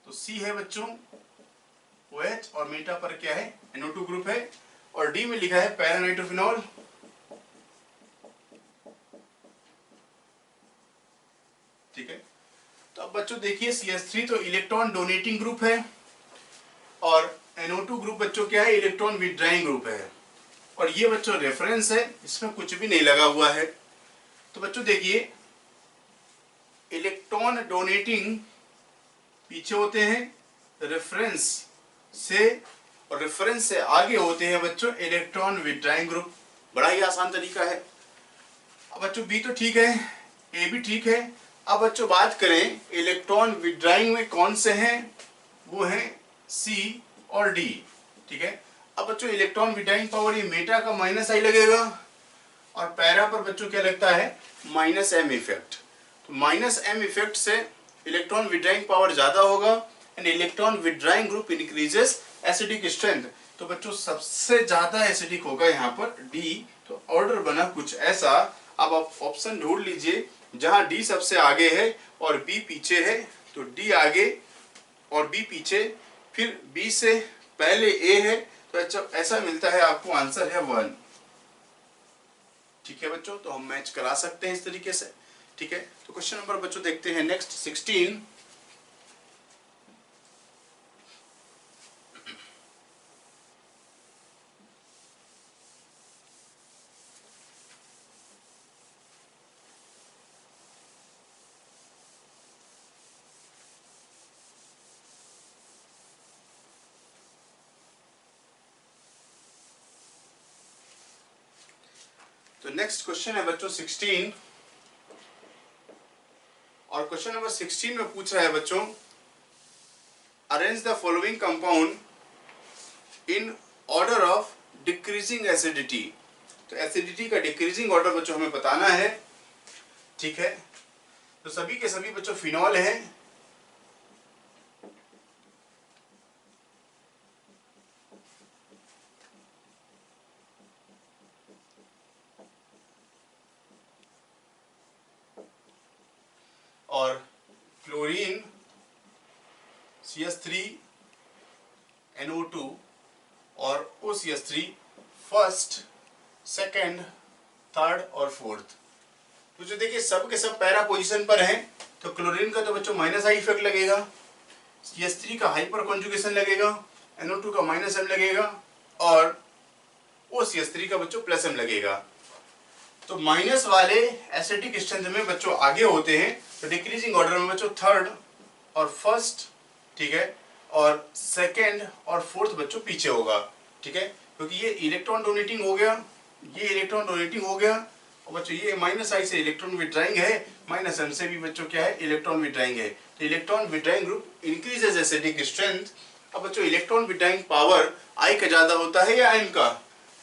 तो सी है बच्चों OH और मेटा पर क्या है NO2 ग्रुप है। और डी में लिखा है पैरा नाइट्रोफिनॉल। ठीक है, तो अब बच्चों देखिए CH3 तो इलेक्ट्रॉन डोनेटिंग ग्रुप है, और NO2 ग्रुप बच्चों क्या है? इलेक्ट्रॉन विड्राइंग ग्रुप है। और ये बच्चों रेफरेंस है, इसमें कुछ भी नहीं लगा हुआ है। तो बच्चों देखिए इलेक्ट्रॉन डोनेटिंग पीछे होते हैं रेफरेंस से, और रेफरेंस से आगे होते हैं बच्चों इलेक्ट्रॉन विड्राइंग ग्रुप। बड़ा ही आसान तरीका है। अब बच्चों बी तो ठीक है, ए भी ठीक है। अब बच्चों बात करें इलेक्ट्रॉन विड्राइंग में कौन से हैं, वो हैं सी और डी। ठीक है, अब बच्चों इलेक्ट्रॉन विड्राइंग पावर ये मेटा का -I लगेगा, और पैरा पर बच्चों क्या लगता है -M इफेक्ट। तो -M इफेक्ट से इलेक्ट्रॉन विड्राइंग पावर ज्यादा होगा, and electron withdrawing group increases acidic strength. तो बच्चों सबसे ज्यादा एसिडिक होगा यहाँ पर डी। तो ऑर्डर बना कुछ ऐसा। अब आप ऑप्शन ढूंढ लीजिए जहां डी सबसे आगे है और बी पीछे है। तो डी आगे और बी पीछे, फिर बी से पहले ए है, तो ऐसा मिलता है आपको आंसर है 1। ठीक है बच्चों, तो हम मैच करा सकते हैं इस तरीके से। ठीक है, तो क्वेश्चन नंबर बच्चों देखते हैं नेक्स्ट 16। तो नेक्स्ट क्वेश्चन है बच्चों 16, और क्वेश्चन नंबर 16 में पूछ रहा है बच्चों arrange the following compound in order of decreasing acidity. तो एसिडिटी का डिक्रीजिंग ऑर्डर बच्चों हमें बताना है। ठीक है, तो सभी के सभी बच्चों फिनॉल है। और क्लोरीन CH3NO2 और OCH3 फर्स्ट, सेकेंड, थर्ड और फोर्थ। तो जो देखिए सब के सब पैरा पोजीशन पर हैं, तो क्लोरीन का तो बच्चों माइनस आई इफेक्ट लगेगा, CH3 का हाइपर कॉन्जुगेशन लगेगा, NO2 का माइनस m लगेगा और OCH3 का बच्चों प्लस m लगेगा। तो माइनस वाले एसिडिक स्ट्रेंथ में बच्चों आगे होते हैं, तो डिक्रीजिंग ऑर्डर में बच्चों थर्ड और फर्स्ट, ठीक है, और सेकेंड और फोर्थ बच्चों पीछे होगा, ठीक है, क्योंकि ये इलेक्ट्रॉन डोनेटिंग हो गया, ये इलेक्ट्रॉन डोनेटिंग हो गया, और बच्चों ये माइनस आई से इलेक्ट्रॉन विड्राइंग है, माइनस एम से भी बच्चों क्या है, इलेक्ट्रॉन विड्राइंग है। तो electron withdrawing group increases acidic strength. अब बच्चों इलेक्ट्रॉन विड्राइंग पावर आई का ज्यादा होता है या एम का?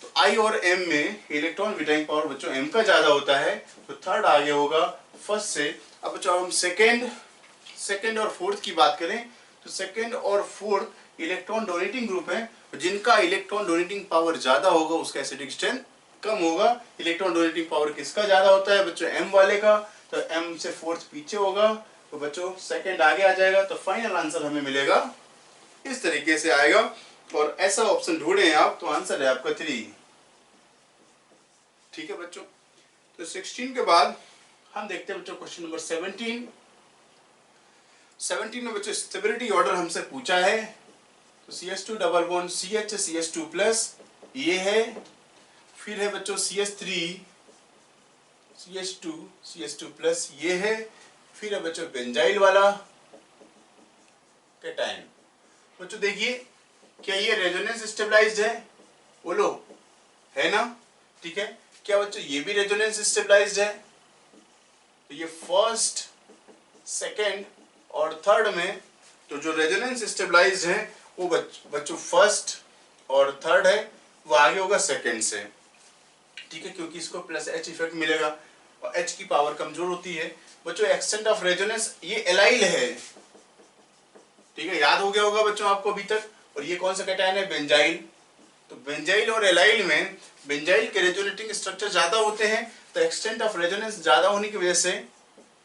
तो आई और एम में इलेक्ट्रॉन विड्राइंग पावर बच्चों एम का ज्यादा होता है, तो थर्ड आगे होगा फर्स्ट से। अब बच्चों हम सेकेंड और फोर्थ की बात करें, तो सेकेंड और फोर्थ इलेक्ट्रॉन डोनेटिंग ग्रुप है, जिनका इलेक्ट्रॉन डोनेटिंग पावर ज्यादा होगा उसका एसिडिक स्ट्रेंथ कम होगा। इलेक्ट्रॉन डोनेटिंग पावर किसका ज्यादा होता है बच्चों? एम वाले का, तो एम से फोर्थ पीछे होगा, तो बच्चों सेकेंड आगे आ जाएगा। तो फाइनल आंसर हमें मिलेगा इस तरीके से आएगा, और ऐसा ऑप्शन ढूंढे आप तो आंसर है आपका 3, ठीक है बच्चों। तो 16 के बाद हम देखते हैं बच्चों क्वेश्चन नंबर 17 में बच्चों स्टेबिलिटी ऑर्डर हमसे पूछा है। तो CH2 double bond CH CH2 plus ये है, फिर है बच्चों CH3 CH2 प्लस ये है, फिर है बच्चों बेंजाइल वाला कैटायन। बच्चों देखिए क्या ये रेजोनेंस स्टेबलाइज्ड है? बोलो है ना, ठीक है। क्या बच्चों ये भी रेजोनेंस स्टेबलाइज्ड है? तो ये फर्स्ट, सेकेंड और थर्ड में तो जो रेजोनेंस स्टेबलाइज्ड है वो बच्चों फर्स्ट और थर्ड है, वो आगे होगा सेकेंड से, ठीक है, क्योंकि इसको प्लस H इफेक्ट मिलेगा और H की पावर कमजोर होती है। बच्चों एक्सटेंट ऑफ रेजोनेंस ये एलाइल है, ठीक है, याद हो गया होगा बच्चों आपको अभी तक। और ये कौन सा कैटायन है? बेंजाइल। तो बेंजाइल और एलाइल में बेंजाइल के रेजोनेटिंग स्ट्रक्चर ज्यादा होते हैं, तो एक्सटेंट ऑफ रेजोनेंस ज्यादा होने की वजह से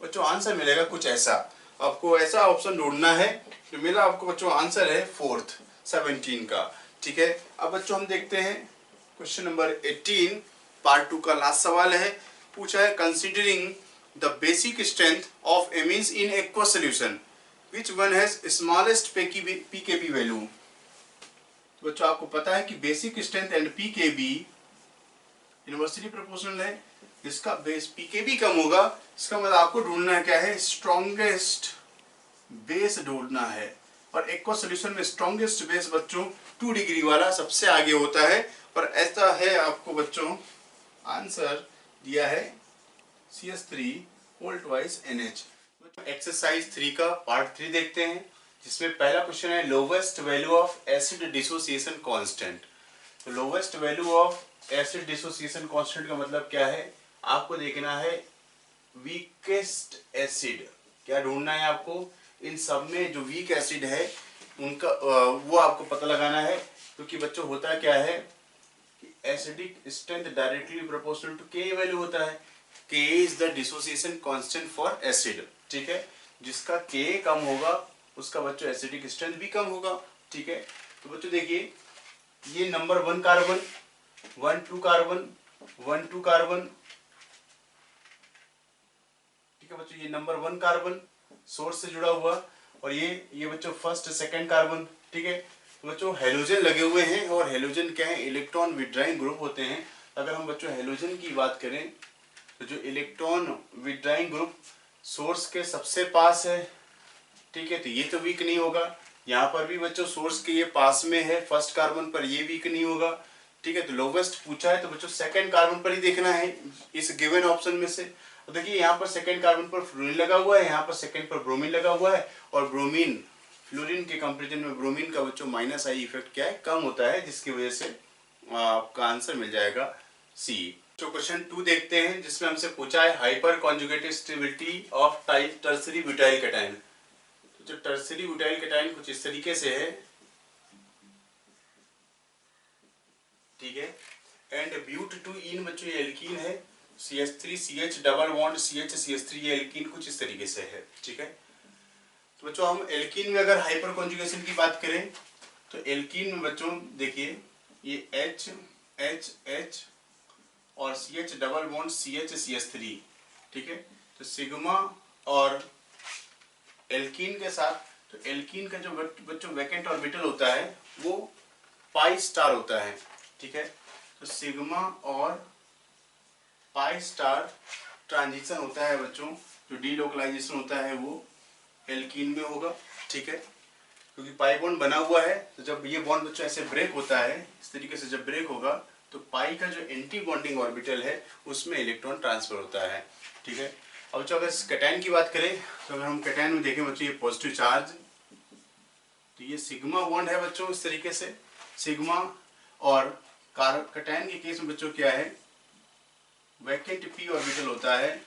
बच्चों आंसर मिलेगा कुछ ऐसा। आपको ऐसा ऑप्शन ढूंढना है, तो मेरा आपको बच्चों आंसर है फोर्थ 17 का, ठीक है। अब बच्चों हम देखते हैं क्वेश्चन नंबर 18 पार्ट 2 का लास्ट सवाल है। पूछा है considering the basic strength of amines in aqueous solution which one has smallest pKb value. बच्चों आपको पता है कि basic strength and pKb universally proportional है, जिसका बेस पीकेबी कम होगा, इसका मतलब आपको ढूंढना है क्या है? स्ट्रॉन्गेस्ट बेस ढूंढना है। और एक्वस सॉल्यूशन में स्ट्रॉन्गेस्ट बेस बच्चों 2 डिग्री वाला सबसे आगे होता है, और ऐसा है आपको बच्चों आंसर दिया है CH3 whole twice NH। Exercise 3 का पार्ट 3 देखते हैं, जिसमें पहला क्वेश्चन है lowest value of acid dissociation constant. तो lowest value of acid dissociation constant का मतलब क्या है? आपको देखना है वीकेस्ट एसिड, क्या ढूंढना है आपको? इन सब में जो वीक एसिड है उनका वो आपको पता लगाना है, क्योंकि बच्चों होता क्या है कि acidic strength directly proportional to K value होता है। K is the dissociation constant for acid, ठीक है। जिसका K कम होगा उसका बच्चों एसिडिक स्ट्रेंथ भी कम होगा, ठीक है। तो बच्चों देखिए ये नंबर 1 कार्बन 1 2 कार्बन 1 2 कार्बन, ठीक है बच्चों, ये नंबर 1 कार्बन सोर्स से जुड़ा हुआ, और ये बच्चों फर्स्ट सेकंड कार्बन, ठीक है। तो बच्चों हेलोजन लगे हुए हैं, और हेलोजन क्या है? इलेक्ट्रॉन विड्राइंग ग्रुप होते हैं। अगर हम बच्चों हेलोजन की बात करें तो जो इलेक्ट्रॉन विड्राइंग ग्रुप सोर्स के सबसे पास है, ठीक है, तो ये तो वीक नहीं होगा। यहाँ पर भी बच्चों सोर्स के ये पास में है फर्स्ट कार्बन पर, ये वीक नहीं होगा, ठीक है। तो लोवेस्ट पूछा है तो बच्चों सेकंड कार्बन पर ही देखना है इस गिवन ऑप्शन में से। तो देखिए यहाँ पर सेकंड कार्बन पर फ्लोरीन लगा हुआ है, यहाँ पर सेकंड पर ब्रोमीन लगा हुआ है, और ब्रोमीन फ्लोरीन के कंपेरिजन में ब्रोमीन का बच्चों माइनस आई इफेक्ट क्या है? कम होता है, जिसकी वजह से आपका आंसर मिल जाएगा C। तो क्वेश्चन 2 देखते हैं, जिसमें हमसे पूछा है hyper conjugated stability of tertiary butyl cation. तो जो टर्सरी ब्यूटाइल कैटायन कुछ इस तरीके से है, ठीक है, एंड ब्यूट टू इन बच्चों ये एल्कीन है, CH3 CH double bond CH CH3, ये एल्कीन कुछ इस तरीके से है, ठीक है। तो बच्चों हम एल्कीन में अगर हाइपर कॉन्जुगेशन की बात करें तो एल्कीन में बच्चों देखिए ये H H H और CH double bond CH CH3, ठीक है। तो सिग्मा और एल्कीन के साथ, तो एल्कीन का जो बच्चों वैकेंट ऑर्बिटल होता है वो पाई स्टार होता है, ठीक है। तो सिग्मा और पाई स्टार ट्रांजिशन होता है बच्चों, जो डीलोकलाइजेशन होता है वो एल्कीन में होगा, ठीक है। क्योंकि पाई बॉन्ड बना हुआ है, तो जब ये बॉन्ड बच्चों ऐसे ब्रेक होता है, इस तरीके से जब ब्रेक होगा तो पाई का जो एंटी बॉन्डिंग ऑर्बिटल है उसमें इलेक्ट्रॉन ट्रांसफर होता है, ठीक है। अब बच्चों अगर कैटायन की बात करें तो अगर हम कैटायन में देखें बच्चों, ये पॉजिटिव चार्ज, तो ये सिग्मा बॉन्ड है बच्चों इस तरीके से सिग्मा, और कैटायन के केस में बच्चों क्या है, वैकेंट पी ऑर्बिटल होता है,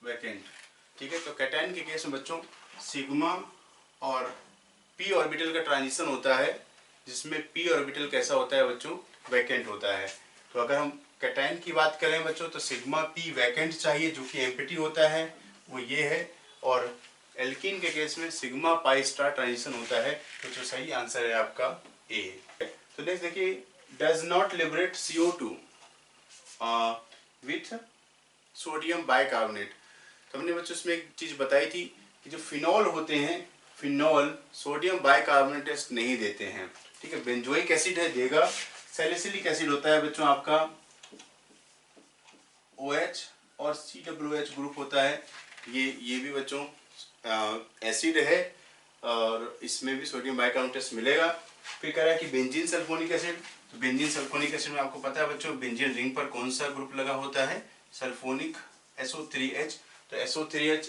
वैकेंट, ठीक है। तो कैटायन के केस में बच्चों सिग्मा और पी ऑर्बिटल का ट्रांजिशन होता है, जिसमें पी ऑर्बिटल कैसा होता है बच्चों, वैकेंट होता है। तो अगर हम कैटायन की बात करें बच्चों तो सिग्मा पी वैकेंट चाहिए, जो कि एम्प्टी होता है, वो ये है। और एल्कीन के केस में सिग्मा पाई स्टार ट्रांजिशन होता है, तो जो सही आंसर है आपका ए। तो नेक्स्ट देखिए, does not liberate CO2 with sodium bicarbonate. तो हमने बच्चों इसमें एक चीज बताई थी कि जो फिनॉल होते हैं, फिनॉल सोडियम बाइकार्बोनेट टेस्ट नहीं देते हैं, ठीक है। बेंजोइक एसिड है देगा, सैलिसिलिक एसिड होता है बच्चों आपका OH और COOH ग्रुप होता है, ये भी बच्चों एसिड है और इसमें भी सोडियम बाइकार्बोनेट टेस्ट मिलेगा। फिर कह रहा है कि बेंजीन सल्फोनिक एसिड, तो बेंजीन सल्फोनिक एसिड में आपको पता है बच्चों बेंजीन रिंग पर कौन सा ग्रुप लगा होता है, सल्फोनिक SO3H। तो SO3H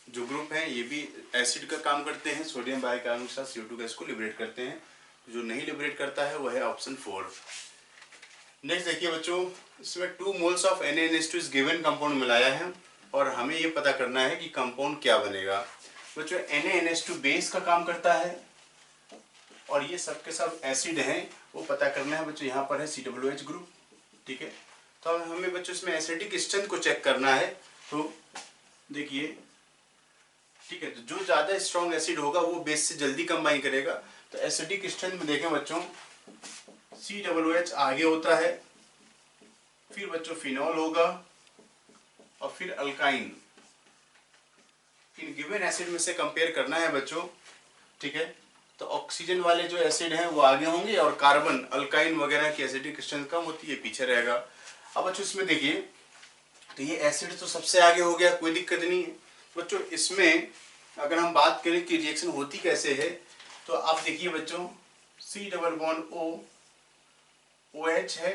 जो ग्रुप है ये भी एसिड का काम करते हैं, सोडियम बाइकार्बोनेट के साथ CO2 गैस को लिबरेट करते हैं। जो नहीं लिबरेट करता है वो है ऑप्शन 4। नेक्स्ट देखिए बच्चों, इसमें 2 मोल्स ऑफ NaNH2 इस गिवन कंपाउंड मिलाया है और हमें ये पता करना है कि कंपाउंड क्या बनेगा। बच्चों NaNH2 बेस का काम करता है और ये सब के सब एसिड हैं, वो पता करना है बच्चों। यहाँ पर है COOH ग्रुप, ठीक है। तो हमें बच्चों इसमें एसिडिक स्ट्रेंथ को चेक करना है। तो देखिए, ठीक है, तो जो ज्यादा स्ट्रॉन्ग एसिड होगा वो बेस से जल्दी कंबाइन करेगा। तो एसिडिक स्ट्रेंथ में देखें बच्चों, COOH आगे होता है, फिर बच्चों फिनॉल होगा और फिर अल्काइन। इन गिवन एसिड में से कंपेयर करना है बच्चों, ठीक है। तो ऑक्सीजन वाले जो एसिड हैं वो आगे होंगे और कार्बन अल्काइन वगैरह की एसिडिक स्ट्रेंथ कम होती है, पीछे रहेगा। अब बच्चों इसमें देखिए, तो ये एसिड तो सबसे आगे हो गया, कोई दिक्कत नहीं है बच्चों। इसमें अगर हम बात करें कि रिएक्शन होती कैसे है, तो आप देखिए बच्चों, C double bond O OH है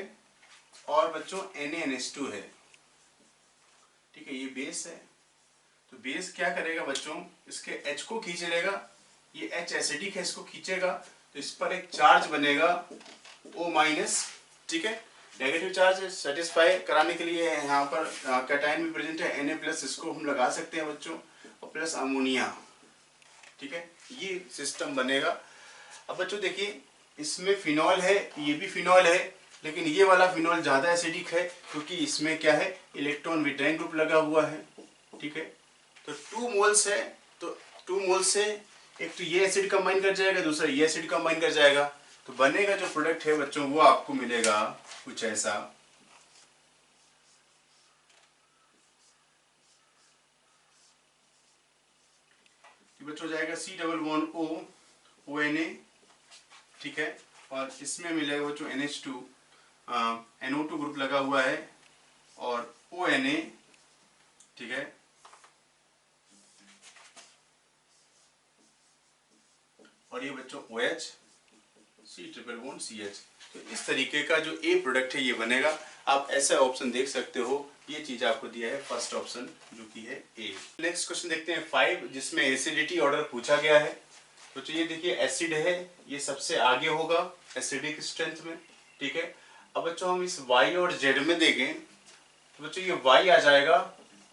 और बच्चों NaNH2 है, ठीक है। ये बेस है, तो बेस क्या करेगा बच्चों, इसके H को खींच लेगा, ये H एसिडिक है, इसको खींचेगा तो इस पर एक चार्ज बनेगा O-, ठीक है। नेगेटिव चार्ज सेटिस्फाई कराने के लिए यहाँ पर कैटायन में प्रेजेंट है Na+, इसको हम लगा सकते हैं बच्चों, और प्लस अमोनिया, ठीक है। ये सिस्टम बनेगा। अब बच्चों देखिए, इसमें फिनॉल है, ये भी फिनॉल है, लेकिन ये वाला फिनॉल ज्यादा एसिडिक है क्योंकि इसमें क्या है, इलेक्ट्रॉन विड्रॉइंग ग्रुप लगा हुआ है, ठीक है। तो 2 मोल्स है, तो 2 मोल्स से एक तो ये एसिड कंबाइन कर जाएगा, दूसरा ये एसिड कंबाइन कर जाएगा, तो बनेगा जो प्रोडक्ट है बच्चों वो आपको मिलेगा कुछ ऐसा। बच्चों जाएगा C double bond O ONA, ठीक है। और इसमें मिलेगा बच्चों NH2 NO2 ग्रुप लगा हुआ है और ONA, ठीक है। और ये बच्चों OH C triple bond CH। तो इस तरीके का जो A प्रोडक्ट है ये बनेगा। आप ऐसा ऑप्शन देख सकते हो, ये चीज आपको दिया है फर्स्ट ऑप्शन जो कि है A। नेक्स्ट क्वेश्चन देखते हैं 5, जिसमें एसिडिटी ऑर्डर पूछा गया है। तो ये देखिए एसिड है, ये सबसे आगे होगा एसिडिक स्ट्रेंथ में, ठीक है। अब बच्चों हम इस Y और Z में देखें तो बच्चों ये Y आ जाएगा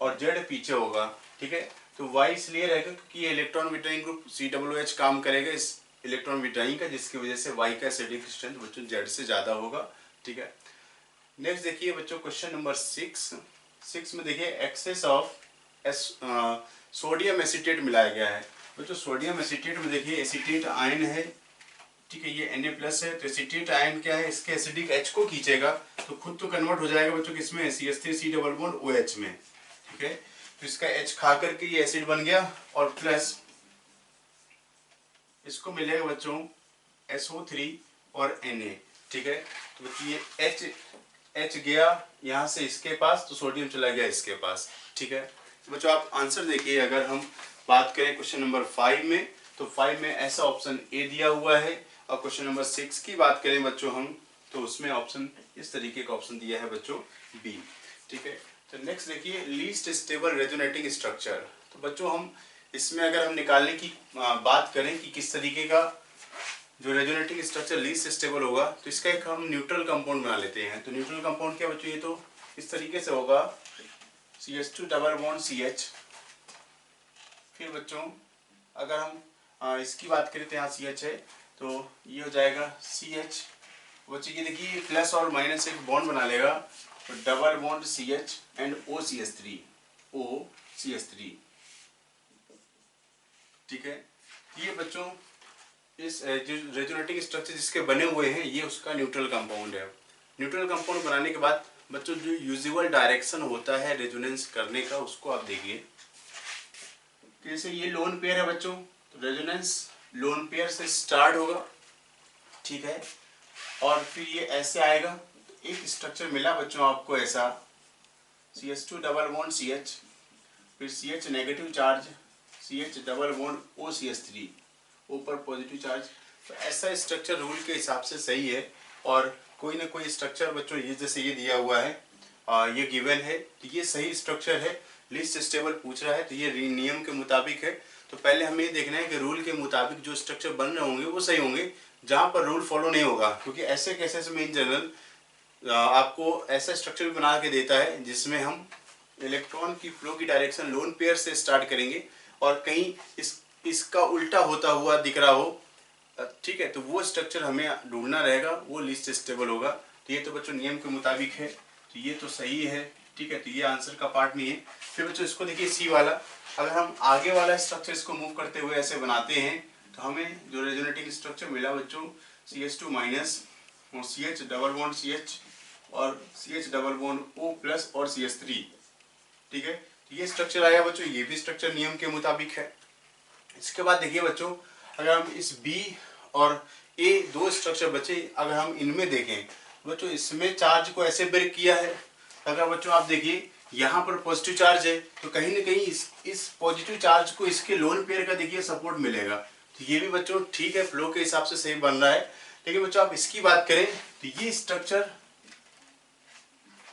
और Z पीछे होगा, ठीक है। तो Y इसलिए रहेगा क्योंकि ये इलेक्ट्रॉन विड्रॉइंग ग्रुप COOH काम करेगा इस इलेक्ट्रॉन विड्रॉइंग का, जिसकी वजह से Y का एसिडिक स्ट्रेंथ बच्चों Z से ज्यादा होगा, ठीक है। नेक्स्ट देखिए बच्चों क्वेश्चन नंबर 6 में देखिए एक्सेस ऑफ सोडियम एसीटेट मिलाया गया है। बच्चों सोडियम एसीटेट में देखिए एसीटेट आयन है, ठीक है, ये Na+ है, तो एसीटेट आयन क्या है, इसके एसिडिक H को खींचेगा तो खुद तो कन्वर्ट हो जाएगा बच्चों किसमें, CH3 डबल बॉन्ड OH में, ठीक है। तो इसका H खा करके ये एसिड बन गया और प्लस इसको मिलेगा बच्चों SO3 और Na, ठीक है। तो बच्चों ये H गया यहाँ से इसके पास तो सोडियम चला गया इसके पास, ठीक है। तो बच्चों आप आंसर देखिए, अगर हम बात करें क्वेश्चन नंबर 5 में तो 5 में ऐसा ऑप्शन ए दिया हुआ है, और क्वेश्चन नंबर 6 की बात करें बच्चों हम तो उसमें ऑप्शन इस तरीके का ऑप्शन दिया है बच्चों बी, ठीक है। तो नेक्स्ट देखिए लीस्ट स्टेबल रेजोनेटिंग स्ट्रक्चर। तो बच्चों हम इसमें अगर हम निकालने की बात करें कि किस तरीके का जो रेजोनेटिंग स्ट्रक्चर लीस्ट स्टेबल होगा, तो इसका एक हम न्यूट्रल कंपाउंड बना लेते हैं। तो न्यूट्रल कंपाउंड क्या बच्चों, ये तो इस तरीके से होगा CH2 डबल बॉन्ड CH। फिर बच्चों अगर हम इसकी बात करें तो यहाँ CH है तो ये हो जाएगा CH। बच्चों ये देखिए प्लस और माइनस एक बॉन्ड बना लेगा तो double bond CH and OCH3, ठीक है। ये बच्चों इस जो रेजोनेटिंग स्ट्रक्चर जिसके बने हुए हैं ये उसका न्यूट्रल कंपाउंड है। न्यूट्रल कंपाउंड बनाने के बाद बच्चों जो यूजुअल डायरेक्शन होता है रेजोनेंस करने का उसको आप देखिए। जैसे ये लोन पेयर है बच्चों, तो रेजोनेंस लोन पेयर से स्टार्ट होगा, ठीक है, और फिर ये ऐसे आएगा। तो एक स्ट्रक्चर मिला बच्चों आपको ऐसा CH2 डबल बॉन्ड CH, फिर CH negative charge CH double bond OCH3 ऊपर पॉजिटिव चार्ज। तो ऐसा स्ट्रक्चर रूल के हिसाब से सही है, और कोई ना कोई स्ट्रक्चर बच्चों ये जैसे ये दिया हुआ है ये गिवन है तो ये सही स्ट्रक्चर है। लीस्ट स्टेबल पूछ रहा है तो ये नियम के मुताबिक है। तो पहले हमें ये देखना है कि रूल के मुताबिक जो स्ट्रक्चर बन रहे होंगे वो सही होंगे, जहाँ पर रूल फॉलो नहीं होगा, क्योंकि ऐसे केसेस में इन जनरल आपको ऐसा स्ट्रक्चर भी बना के देता है जिसमें हम इलेक्ट्रॉन की फ्लो की डायरेक्शन लोन पेयर से स्टार्ट करेंगे और कहीं इसका उल्टा होता हुआ दिख रहा हो, ठीक है, तो वो स्ट्रक्चर हमें ढूंढना रहेगा, वो लीस्ट स्टेबल होगा। तो ये तो बच्चों नियम के मुताबिक है, तो ये तो सही है, ठीक है, तो ये आंसर का पार्ट नहीं है। फिर बच्चों इसको देखिए सी वाला, अगर हम आगे वाला स्ट्रक्चर इसको मूव करते हुए ऐसे बनाते हैं तो हमें जो रेजोनेटिंग स्ट्रक्चर मिला बच्चों CH2 माइनस और CH डबल बॉन्ड CH और CH डबल बॉन्ड O+ और CH3, ठीक है, तो ये स्ट्रक्चर आया बच्चों, ये भी स्ट्रक्चर नियम के मुताबिक है। इसके बाद देखिए बच्चों अगर हम इस B और A दो स्ट्रक्चर बचे, अगर हम इनमें देखें बच्चों इसमें चार्ज को ऐसे ब्रेक किया है, अगर बच्चों आप देखिए यहाँ पर पॉजिटिव चार्ज है तो कहीं ना कहीं इस पॉजिटिव चार्ज को इसके लोन पेयर का देखिए सपोर्ट मिलेगा। तो ये भी बच्चों ठीक है, फ्लो के हिसाब से सही बन रहा है। लेकिन बच्चों आप इसकी बात करें तो ये स्ट्रक्चर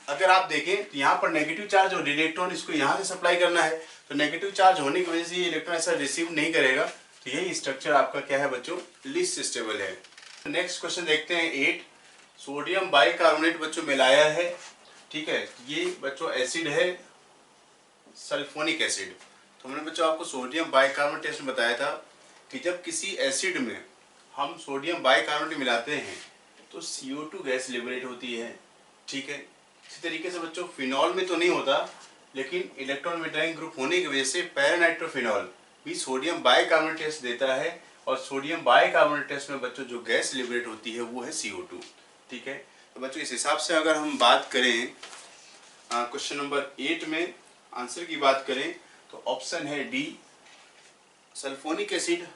अगर आप देखें तो यहाँ पर नेगेटिव चार्ज और इलेक्ट्रॉन इसको यहाँ से सप्लाई करना है, तो नेगेटिव चार्ज होने की वजह से ये इलेक्ट्रॉन ऐसा रिसीव नहीं करेगा। तो यही स्ट्रक्चर आपका क्या है बच्चों, लीस्ट स्टेबल है। नेक्स्ट क्वेश्चन देखते हैं 8, सोडियम बाइकार्बोनेट बच्चों मिलाया है, ठीक है, ये बच्चों एसिड है सल्फोनिक एसिड। तो हमने बच्चों आपको सोडियम बाइकार्बोनेट टेस्ट में बताया था कि जब किसी एसिड में हम सोडियम बाइकार्बोनेट मिलाते हैं तो CO2 गैस लिबरेट होती है, ठीक है। इसी तरीके से बच्चों फिनॉल में तो नहीं होता, लेकिन इलेक्ट्रॉन विड्रॉइंग ग्रुप होने की वजह से पैरानाइट्रोफिनॉल भी सोडियम बाइकार्बोनेट टेस्ट देता है, और सोडियम बाइकार्बोनेट टेस्ट में बच्चों जो गैस लिबरेट होती है वो है CO2, ठीक है। तो बच्चों इस हिसाब से अगर हम बात करें क्वेश्चन नंबर 8 में आंसर की बात करें तो ऑप्शन है डी, सल्फोनिक एसिड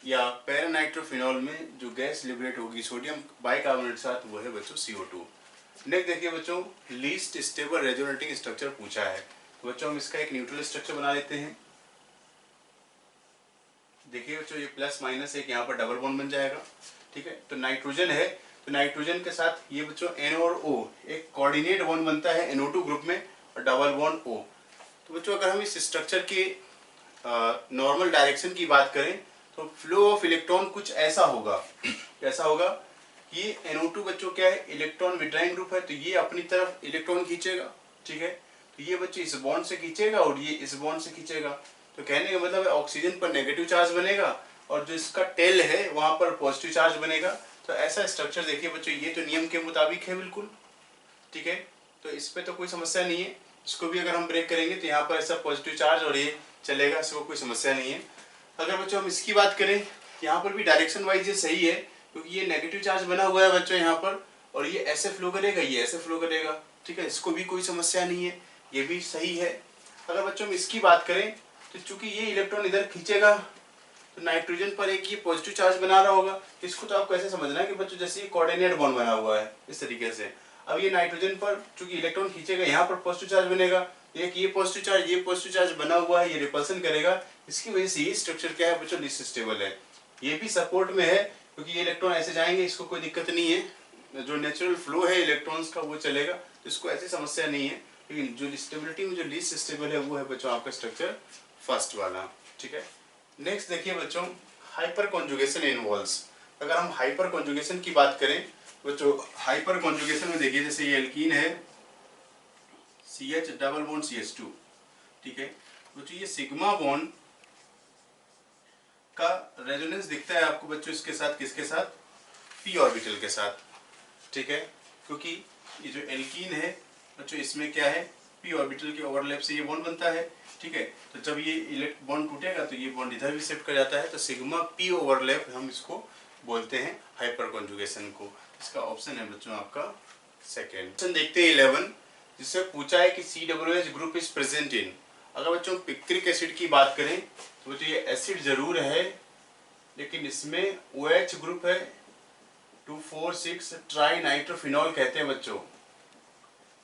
या पैरानाइट्रोफिनॉल में जो गैस लिबरेट होगी सोडियम बाइकार्बोनेट के साथ वो है बच्चों CO2। नेक्स्ट देखिए बच्चों लीस्ट स्टेबल रेजोनेटिंग स्ट्रक्चर पूछा है, तो बच्चों हम इसका एक न्यूट्रल स्ट्रक्चर बना लेते हैं। देखिए बच्चों ये प्लस माइनस एक यहाँ पर डबल बॉन्ड बन जाएगा, ठीक है। तो नाइट्रोजन है तो नाइट्रोजन के साथ ये बच्चों N और O एक कोऑर्डिनेट बॉन्ड बनता है NO2 ग्रुप में और डबल बॉन्ड O। तो बच्चों अगर हम इस स्ट्रक्चर के नॉर्मल डायरेक्शन की बात करें तो फ्लो ऑफ इलेक्ट्रॉन कुछ ऐसा होगा, कैसा होगा, ये NO2 बच्चों क्या है, इलेक्ट्रॉन विड्रॉइंग ग्रुप है, तो ये अपनी तरफ इलेक्ट्रॉन खींचेगा, ठीक है। तो ये बच्चे इस बॉन्ड से खींचेगा और ये इस बॉन्ड से खींचेगा। तो कहने का मतलब है ऑक्सीजन पर नेगेटिव चार्ज बनेगा और जो इसका टेल है वहां पर पॉजिटिव चार्ज बनेगा। तो ऐसा स्ट्रक्चर देखिए बच्चों, ये तो नियम के मुताबिक है बिल्कुल। ठीक है, तो इस पे तो कोई समस्या नहीं है, इसको भी अगर हम ब्रेक करेंगे तो यहाँ पर ऐसा पॉजिटिव चार्ज और ये चलेगा, इसको कोई समस्या नहीं है। अगर बच्चों हम इसकी बात करें, यहाँ पर भी डायरेक्शन वाइज ये सही है, क्योंकि ये नेगेटिव चार्ज बना हुआ है बच्चों यहाँ पर, और ये ऐसे फ्लो करेगा, ये ऐसे फ्लो करेगा, ठीक है, इसको भी कोई समस्या नहीं है, ये भी सही है। अगर बच्चों हम इसकी बात करें तो चूंकि ये इलेक्ट्रॉन इधर खींचेगा तो नाइट्रोजन पर एक ये पॉजिटिव चार्ज बना रहा होगा, इसको तो आपको ऐसे समझना है कि बच्चों जैसे ये कोऑर्डिनेट बॉन्ड बना हुआ है इस तरीके से। अब ये नाइट्रोजन पर चूंकि इलेक्ट्रॉन खींचेगा, यहाँ पर पॉजिटिव चार्ज बनेगा, एक ये पॉजिटिव चार्ज बना हुआ है, ये रिपल्सन करेगा, इसकी वजह से ये स्ट्रक्चर क्या है बच्चों, लीस्ट स्टेबल है। ये भी सपोर्ट में है क्योंकि ये इलेक्ट्रॉन ऐसे जाएंगे, इसको कोई दिक्कत नहीं है, जो नेचुरल फ्लो है इलेक्ट्रॉन्स का वो चलेगा, तो इसको ऐसी समस्या नहीं है। लेकिन जो स्टेबिलिटी में जो लीस्ट स्टेबल है वो है बच्चों आपका स्ट्रक्चर फर्स्ट वाला, ठीक है। नेक्स्ट देखिए बच्चों, हाइपर कॉन्जुगेशन इन्वॉल्व्स। अगर हम हाइपर कॉन्जुगेशन की बात करें बच्चों, हाइपर कॉन्जुगेशन में देखिए जैसे ये एल्कीन है CH डबल बॉन्ड CH2, ठीक है, बच्चों ये सिग्मा बॉन्ड का रेजोनेंस दिखता है आपको बच्चों इसके साथ, किसके साथ, p ऑर्बिटल के साथ, ठीक है, क्योंकि ये जो एल्कीन है बच्चों इसमें क्या है, p ऑर्बिटल के ओवरलैप से ये बॉन्ड बनता है, ठीक है, तो जब ये इलेक्ट बॉन्ड टूटेगा तो ये बॉन्ड इधर भी शिफ्ट कर जाता है, तो सिग्मा p ओवरलैप हम इसको बोलते हैं हाइपर कॉन्जुगेशन को। इसका ऑप्शन है बच्चों आपका सेकेंड। ऑप्शन देखते हैं 11, जिससे पूछा है कि COOH group is present in. अगर बच्चों पिक्रिक एसिड की बात करें तो बच्चों ये एसिड जरूर है, लेकिन इसमें OH ग्रुप है, 2,4,6 ट्राई नाइट्रोफिनॉल कहते हैं बच्चों,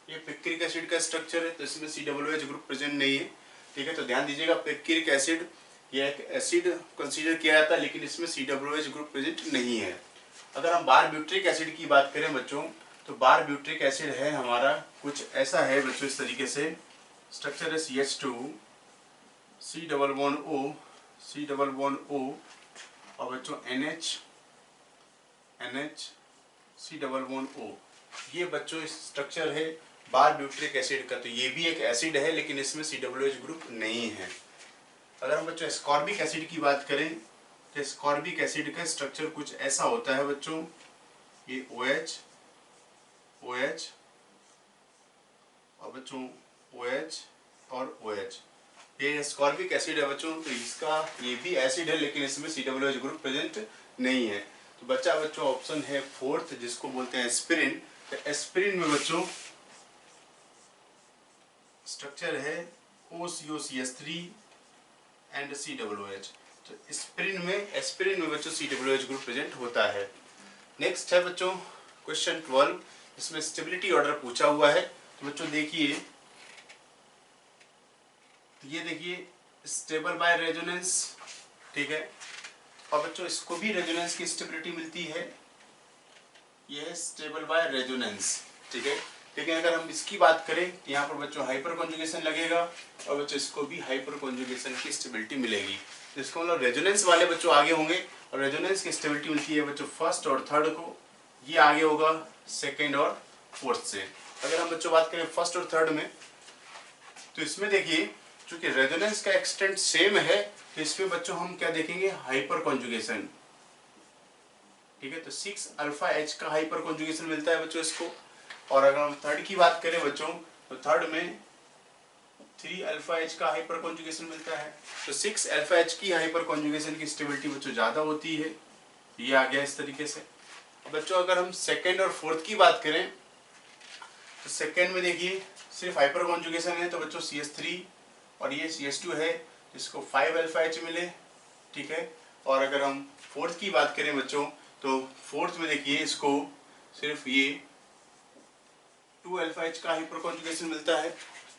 ये पिक्रिक एसिड का स्ट्रक्चर है, तो इसमें COOH ग्रुप प्रेजेंट नहीं है, ठीक है, तो ध्यान दीजिएगा पिक्रिक एसिड ये एक एसिड कंसीडर किया जाता है, लेकिन इसमें COOH ग्रुप प्रेजेंट नहीं है। अगर हम बारब्यूट्रिक एसिड की बात करें बच्चों, तो बारब्यूट्रिक एसिड है हमारा कुछ ऐसा है बच्चों, इस तरीके से स्ट्रक्चर है CH2 C double bond O और बच्चों NH C double bond O, ये बच्चों स्ट्रक्चर है बारब्यूट्रिक एसिड का। तो ये भी एक एसिड है, लेकिन इसमें COOH ग्रुप नहीं है। अगर हम बच्चों एस्कॉर्बिक एसिड की बात करें तो एस्कॉर्बिक एसिड का स्ट्रक्चर कुछ ऐसा होता है बच्चों, ये OH और बच्चों OH और OH, ये एस्कॉर्बिक एसिड है बच्चों, तो इसका ये भी एसिड है, लेकिन इसमें COOH ग्रुप प्रेजेंट नहीं है। तो बच्चों ऑप्शन है फोर्थ, जिसको बोलते हैं एस्पिरिन। तो एस्पिरिन में बच्चों स्ट्रक्चर है OCOCH3 एंड COOH। तो एस्पिरिन में बच्चों COOH ग्रुप प्रेजेंट होता है। नेक्स्ट है बच्चों क्वेश्चन 12, इसमें स्टेबिलिटी ऑर्डर पूछा हुआ है। तो बच्चों देखिए, ये देखिए स्टेबल बाय रेजोनेंस, ठीक है, और बच्चों इसको भी रेजोनेंस की स्टेबिलिटी मिलती है, ये है स्टेबल बाय रेजोनेंस, ठीक है। लेकिन अगर हम इसकी बात करें तो यहाँ पर बच्चों हाइपर कॉन्जुगेशन लगेगा, और बच्चों इसको भी हाइपर कॉन्जुगेशन की स्टेबिलिटी मिलेगी। तो इसको मतलब रेजोनेंस वाले बच्चों आगे होंगे, और रेजोनेंस की स्टेबिलिटी मिलती है बच्चों फर्स्ट और थर्ड को, ये आगे होगा सेकेंड और फोर्थ से। अगर हम बच्चों बात करें फर्स्ट और थर्ड में, तो इसमें देखिए चूंकि रेजोनेंस का एक्सटेंट सेम है, तो इसमें बच्चों हम क्या देखेंगे, हाइपर कॉन्जुगेशन, ठीक है, तो 6 अल्फा H का हाइपर कॉन्जुगेशन मिलता है बच्चों इसको। और अगर हम थर्ड की बात करें बच्चों, तो थर्ड में 3 अल्फा H का हाइपर कॉन्जुगेशन मिलता है, तो 6 अल्फा H की हाइपर कॉन्जुगेशन की स्टेबिलिटी बच्चों ज्यादा होती है, ये आ गया इस तरीके से। बच्चों अगर हम सेकेंड और फोर्थ की बात करें, तो सेकेंड में देखिए सिर्फ हाइपर कॉन्जुगेशन है, तो बच्चों CH3 और ये CH2 है, इसको 5 अल्फा H मिले, ठीक है। और अगर हम फोर्थ की बात करें बच्चों, तो फोर्थ में देखिए इसको सिर्फ ये 2 अल्फा H का हाइपर कॉन्जुगेशन मिलता है,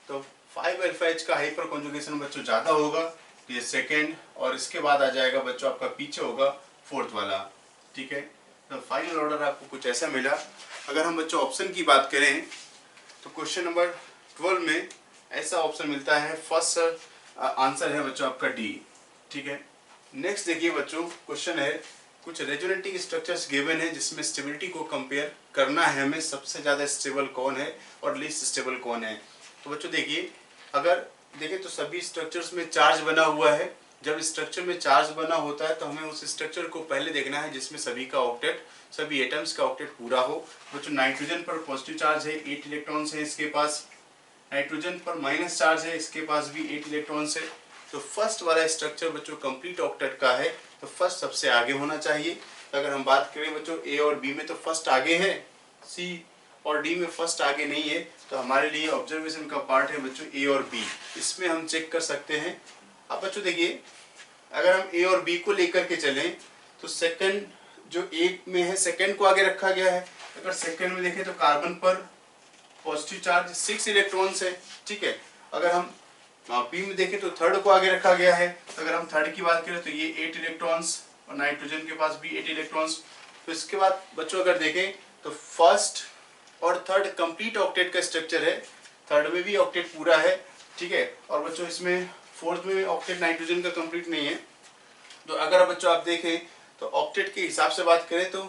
तो 5 अल्फा H का हाइपर कॉन्जुगेशन बच्चों ज़्यादा होगा, तो ये सेकेंड, और इसके बाद आ जाएगा बच्चों आपका पीछे होगा फोर्थ वाला, ठीक है। तो फाइनल ऑर्डर आपको कुछ ऐसा मिला। अगर हम बच्चों ऑप्शन की बात करें तो क्वेश्चन नंबर 12 में ऐसा ऑप्शन मिलता है, फर्स्ट आंसर है बच्चों आपका D, ठीक है। नेक्स्ट देखिए बच्चों, क्वेश्चन है कुछ रेजोनेटिंग स्ट्रक्चर्स गिवन है, जिसमें स्टेबिलिटी को कंपेयर करना है हमें, सबसे ज़्यादा स्टेबल कौन है और लीस्ट स्टेबल कौन है। तो बच्चों देखिए, अगर देखें तो सभी स्ट्रक्चर्स में चार्ज बना हुआ है, जब स्ट्रक्चर में चार्ज बना होता है तो हमें उस स्ट्रक्चर को पहले देखना है जिसमें सभी का ऑक्टेट, सभी एटम्स का ऑक्टेट पूरा हो। बच्चों नाइट्रोजन पर पॉजिटिव चार्ज है, 8 इलेक्ट्रॉन्स है इसके पास। नाइट्रोजन पर माइनस चार्ज है, इसके पास भी 8 इलेक्ट्रॉन्स है। तो फर्स्ट वाला स्ट्रक्चर बच्चों कंप्लीट ऑक्टेट का है, तो फर्स्ट सबसे आगे होना चाहिए। तो अगर हम बात करें बच्चों ए और बी में तो फर्स्ट आगे है, सी और डी में फर्स्ट आगे नहीं है। तो हमारे लिए ऑब्जर्वेशन का पार्ट है बच्चों ए और बी, इसमें हम चेक कर सकते हैं। अब बच्चों देखिए, अगर हम ए और बी को लेकर के चलें तो सेकंड जो ए में है, सेकंड को आगे रखा गया है। अगर सेकंड में देखें तो कार्बन पर पॉजिटिव चार्ज 6 इलेक्ट्रॉन्स है, ठीक है। अगर हम बी में देखें तो थर्ड को आगे रखा गया है। अगर हम थर्ड की बात करें तो ये 8 इलेक्ट्रॉन्स और नाइट्रोजन के पास भी 8 इलेक्ट्रॉन्स। तो इसके बाद बच्चों अगर देखें तो फर्स्ट और थर्ड कंप्लीट ऑक्टेट का स्ट्रक्चर है, थर्ड में भी ऑक्टेट पूरा है, ठीक है। और बच्चों इसमें फोर्थ में ऑक्टेट नाइट्रोजन का कंप्लीट नहीं है। तो अगर बच्चों आप देखें तो ऑक्टेट के हिसाब से बात करें तो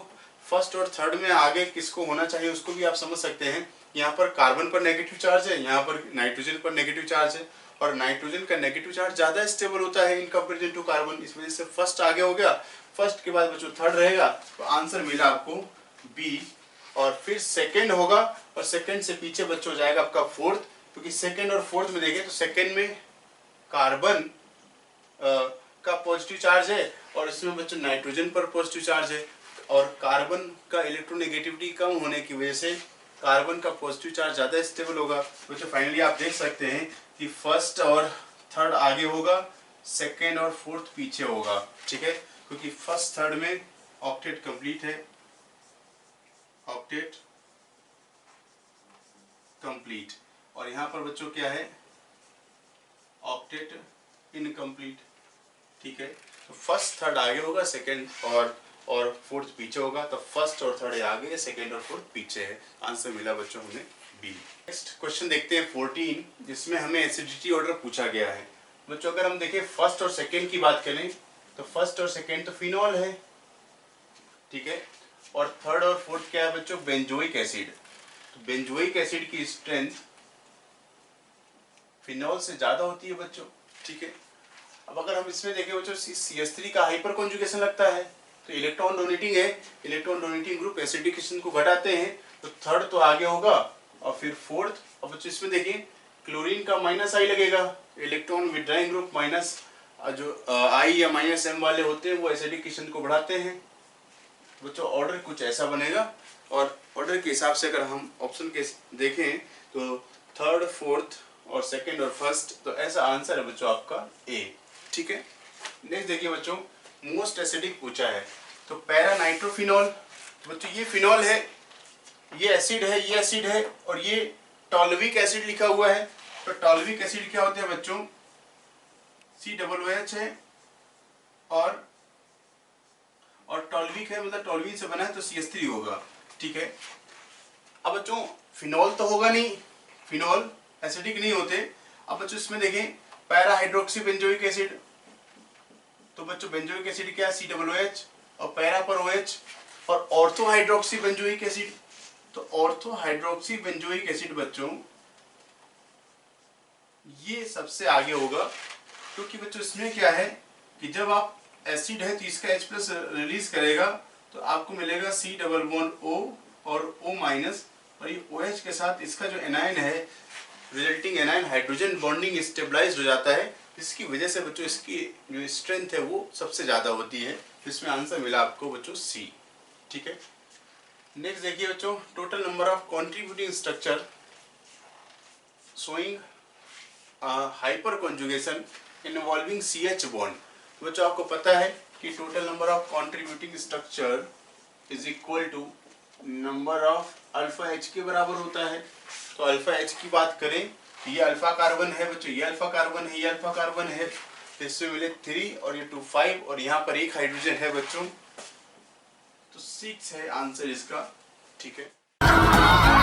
फर्स्ट और थर्ड में आगे किसको होना चाहिए उसको भी आप समझ सकते हैं। यहाँ पर कार्बन पर नेगेटिव चार्ज है, यहाँ पर नाइट्रोजन पर नेगेटिव चार्ज है, और नाइट्रोजन का नेगेटिव चार्ज ज्यादा स्टेबल होता है इन कंपेरिजन टू कार्बन। इस वजह से फर्स्ट आगे हो गया, फर्स्ट के बाद बच्चों थर्ड रहेगा, तो आंसर मिला आपको बी। और फिर सेकंड होगा, और सेकंड से पीछे बच्चों हो जाएगा आपका फोर्थ, क्योंकि सेकंड और फोर्थ में देखें तो सेकंड में कार्बन का पॉजिटिव चार्ज है और इसमें बच्चों नाइट्रोजन पर पॉजिटिव चार्ज है, और कार्बन का इलेक्ट्रोनेगेटिविटी कम होने की वजह से कार्बन का पॉजिटिव चार्ज ज्यादा स्टेबल होगा। बच्चों फाइनली आप देख सकते हैं कि फर्स्ट और थर्ड आगे होगा, सेकेंड और फोर्थ पीछे होगा, ठीक है, क्योंकि फर्स्ट थर्ड में ऑक्टेट कंप्लीट है, ऑक्टेट कंप्लीट, और यहाँ पर बच्चों क्या है, ऑक्टेट इनकम्प्लीट, ठीक है। तो फर्स्ट थर्ड आगे होगा, सेकेंड और फोर्थ पीछे होगा, तो फर्स्ट और थर्ड आगे, सेकेंड और फोर्थ पीछे है। आंसर मिला बच्चों हमें बी। नेक्स्ट क्वेश्चन देखते हैं 14, जिसमें हमें एसिडिटी ऑर्डर पूछा गया है। बच्चों अगर हम देखें फर्स्ट और सेकेंड की बात करें तो फर्स्ट और सेकेंड तो फिनॉल है, ठीक है, और थर्ड और फोर्थ क्या है बच्चों, बेंजोइक एसिड। तो बेंजोइक एसिड की स्ट्रेंथ फिनॉल से ज्यादा होती है बच्चों, ठीक है। अब अगर हम इसमें देखें बच्चों CH3 का हाइपर कॉन्जुगेशन लगता है, तो इलेक्ट्रॉन डोनेटिंग है, इलेक्ट्रॉन डोनेटिंग ग्रुप एसिडिकेशन को घटाते हैं, तो थर्ड तो आगे होगा और फिर फोर्थ। और बच्चों इसमें देखिए क्लोरीन का माइनस आई लगेगा, इलेक्ट्रॉन विड्राइंग ग्रुप माइनस जो आई या माइनस एम वाले होते हैं वो एसिडिकेशन को बढ़ाते हैं। बच्चों ऑर्डर कुछ ऐसा बनेगा, और ऑर्डर के हिसाब से अगर हम ऑप्शन के देखें तो थर्ड फोर्थ और सेकेंड और फर्स्ट, तो ऐसा आंसर है बच्चों आपका ए, ठीक है। नेक्स्ट देखिए बच्चों मोस्ट एसिडिक पूछा है, तो पैरा नाइट्रोफिनॉल। बच्चों ये फिनॉल है, ये एसिड है, ये एसिड है, और ये टॉल्विक एसिड लिखा हुआ है। तो टॉल्विक एसिड क्या होते हैं बच्चों, COOH है, और टॉल्विक है मतलब टॉल्विन से बना है तो CH3 होगा, ठीक है। अब बच्चों फिनॉल तो होगा नहीं, फिनॉल एसिडिक नहीं होते। अब बच्चों इसमें देखें पैरा हाइड्रोक्सी बेंजोइक एसिड, तो बच्चों बेंजोइक एसिड क्या है, COOH, और पैरा पर OH, और ऑर्थो हाइड्रोक्सी बेंजोइक एसिड, तो ऑर्थो हाइड्रोक्सी बेंजोइक एसिड बच्चों ये सबसे आगे होगा, क्योंकि बच्चों इसमें क्या है कि जब आप एसिड है तो इसका H+ रिलीज करेगा तो आपको मिलेगा C डबल बॉन्ड O और O माइनस, और ये OH के साथ इसका जो एनायन है, resulting anion hydrogen bonding stabilize हो जाता है, जिसकी वजह से बच्चों इसकी जो स्ट्रेंथ है वो सबसे ज्यादा होती है। इसमें आंसर मिला आपको बच्चों C, ठीक है। नेक्स्ट देखिए बच्चों total number of contributing structure showing hyperconjugation involving CH bond. बच्चों आपको पता है कि total number of contributing structure is equal to number of alpha H के बराबर होता है। तो अल्फा H की बात करें, ये अल्फा कार्बन है बच्चों, ये अल्फा कार्बन है, ये अल्फा कार्बन है, तो इसमें मिले 3 और ये 2 5, और यहाँ पर एक हाइड्रोजन है बच्चों, तो 6 है आंसर इसका, ठीक है।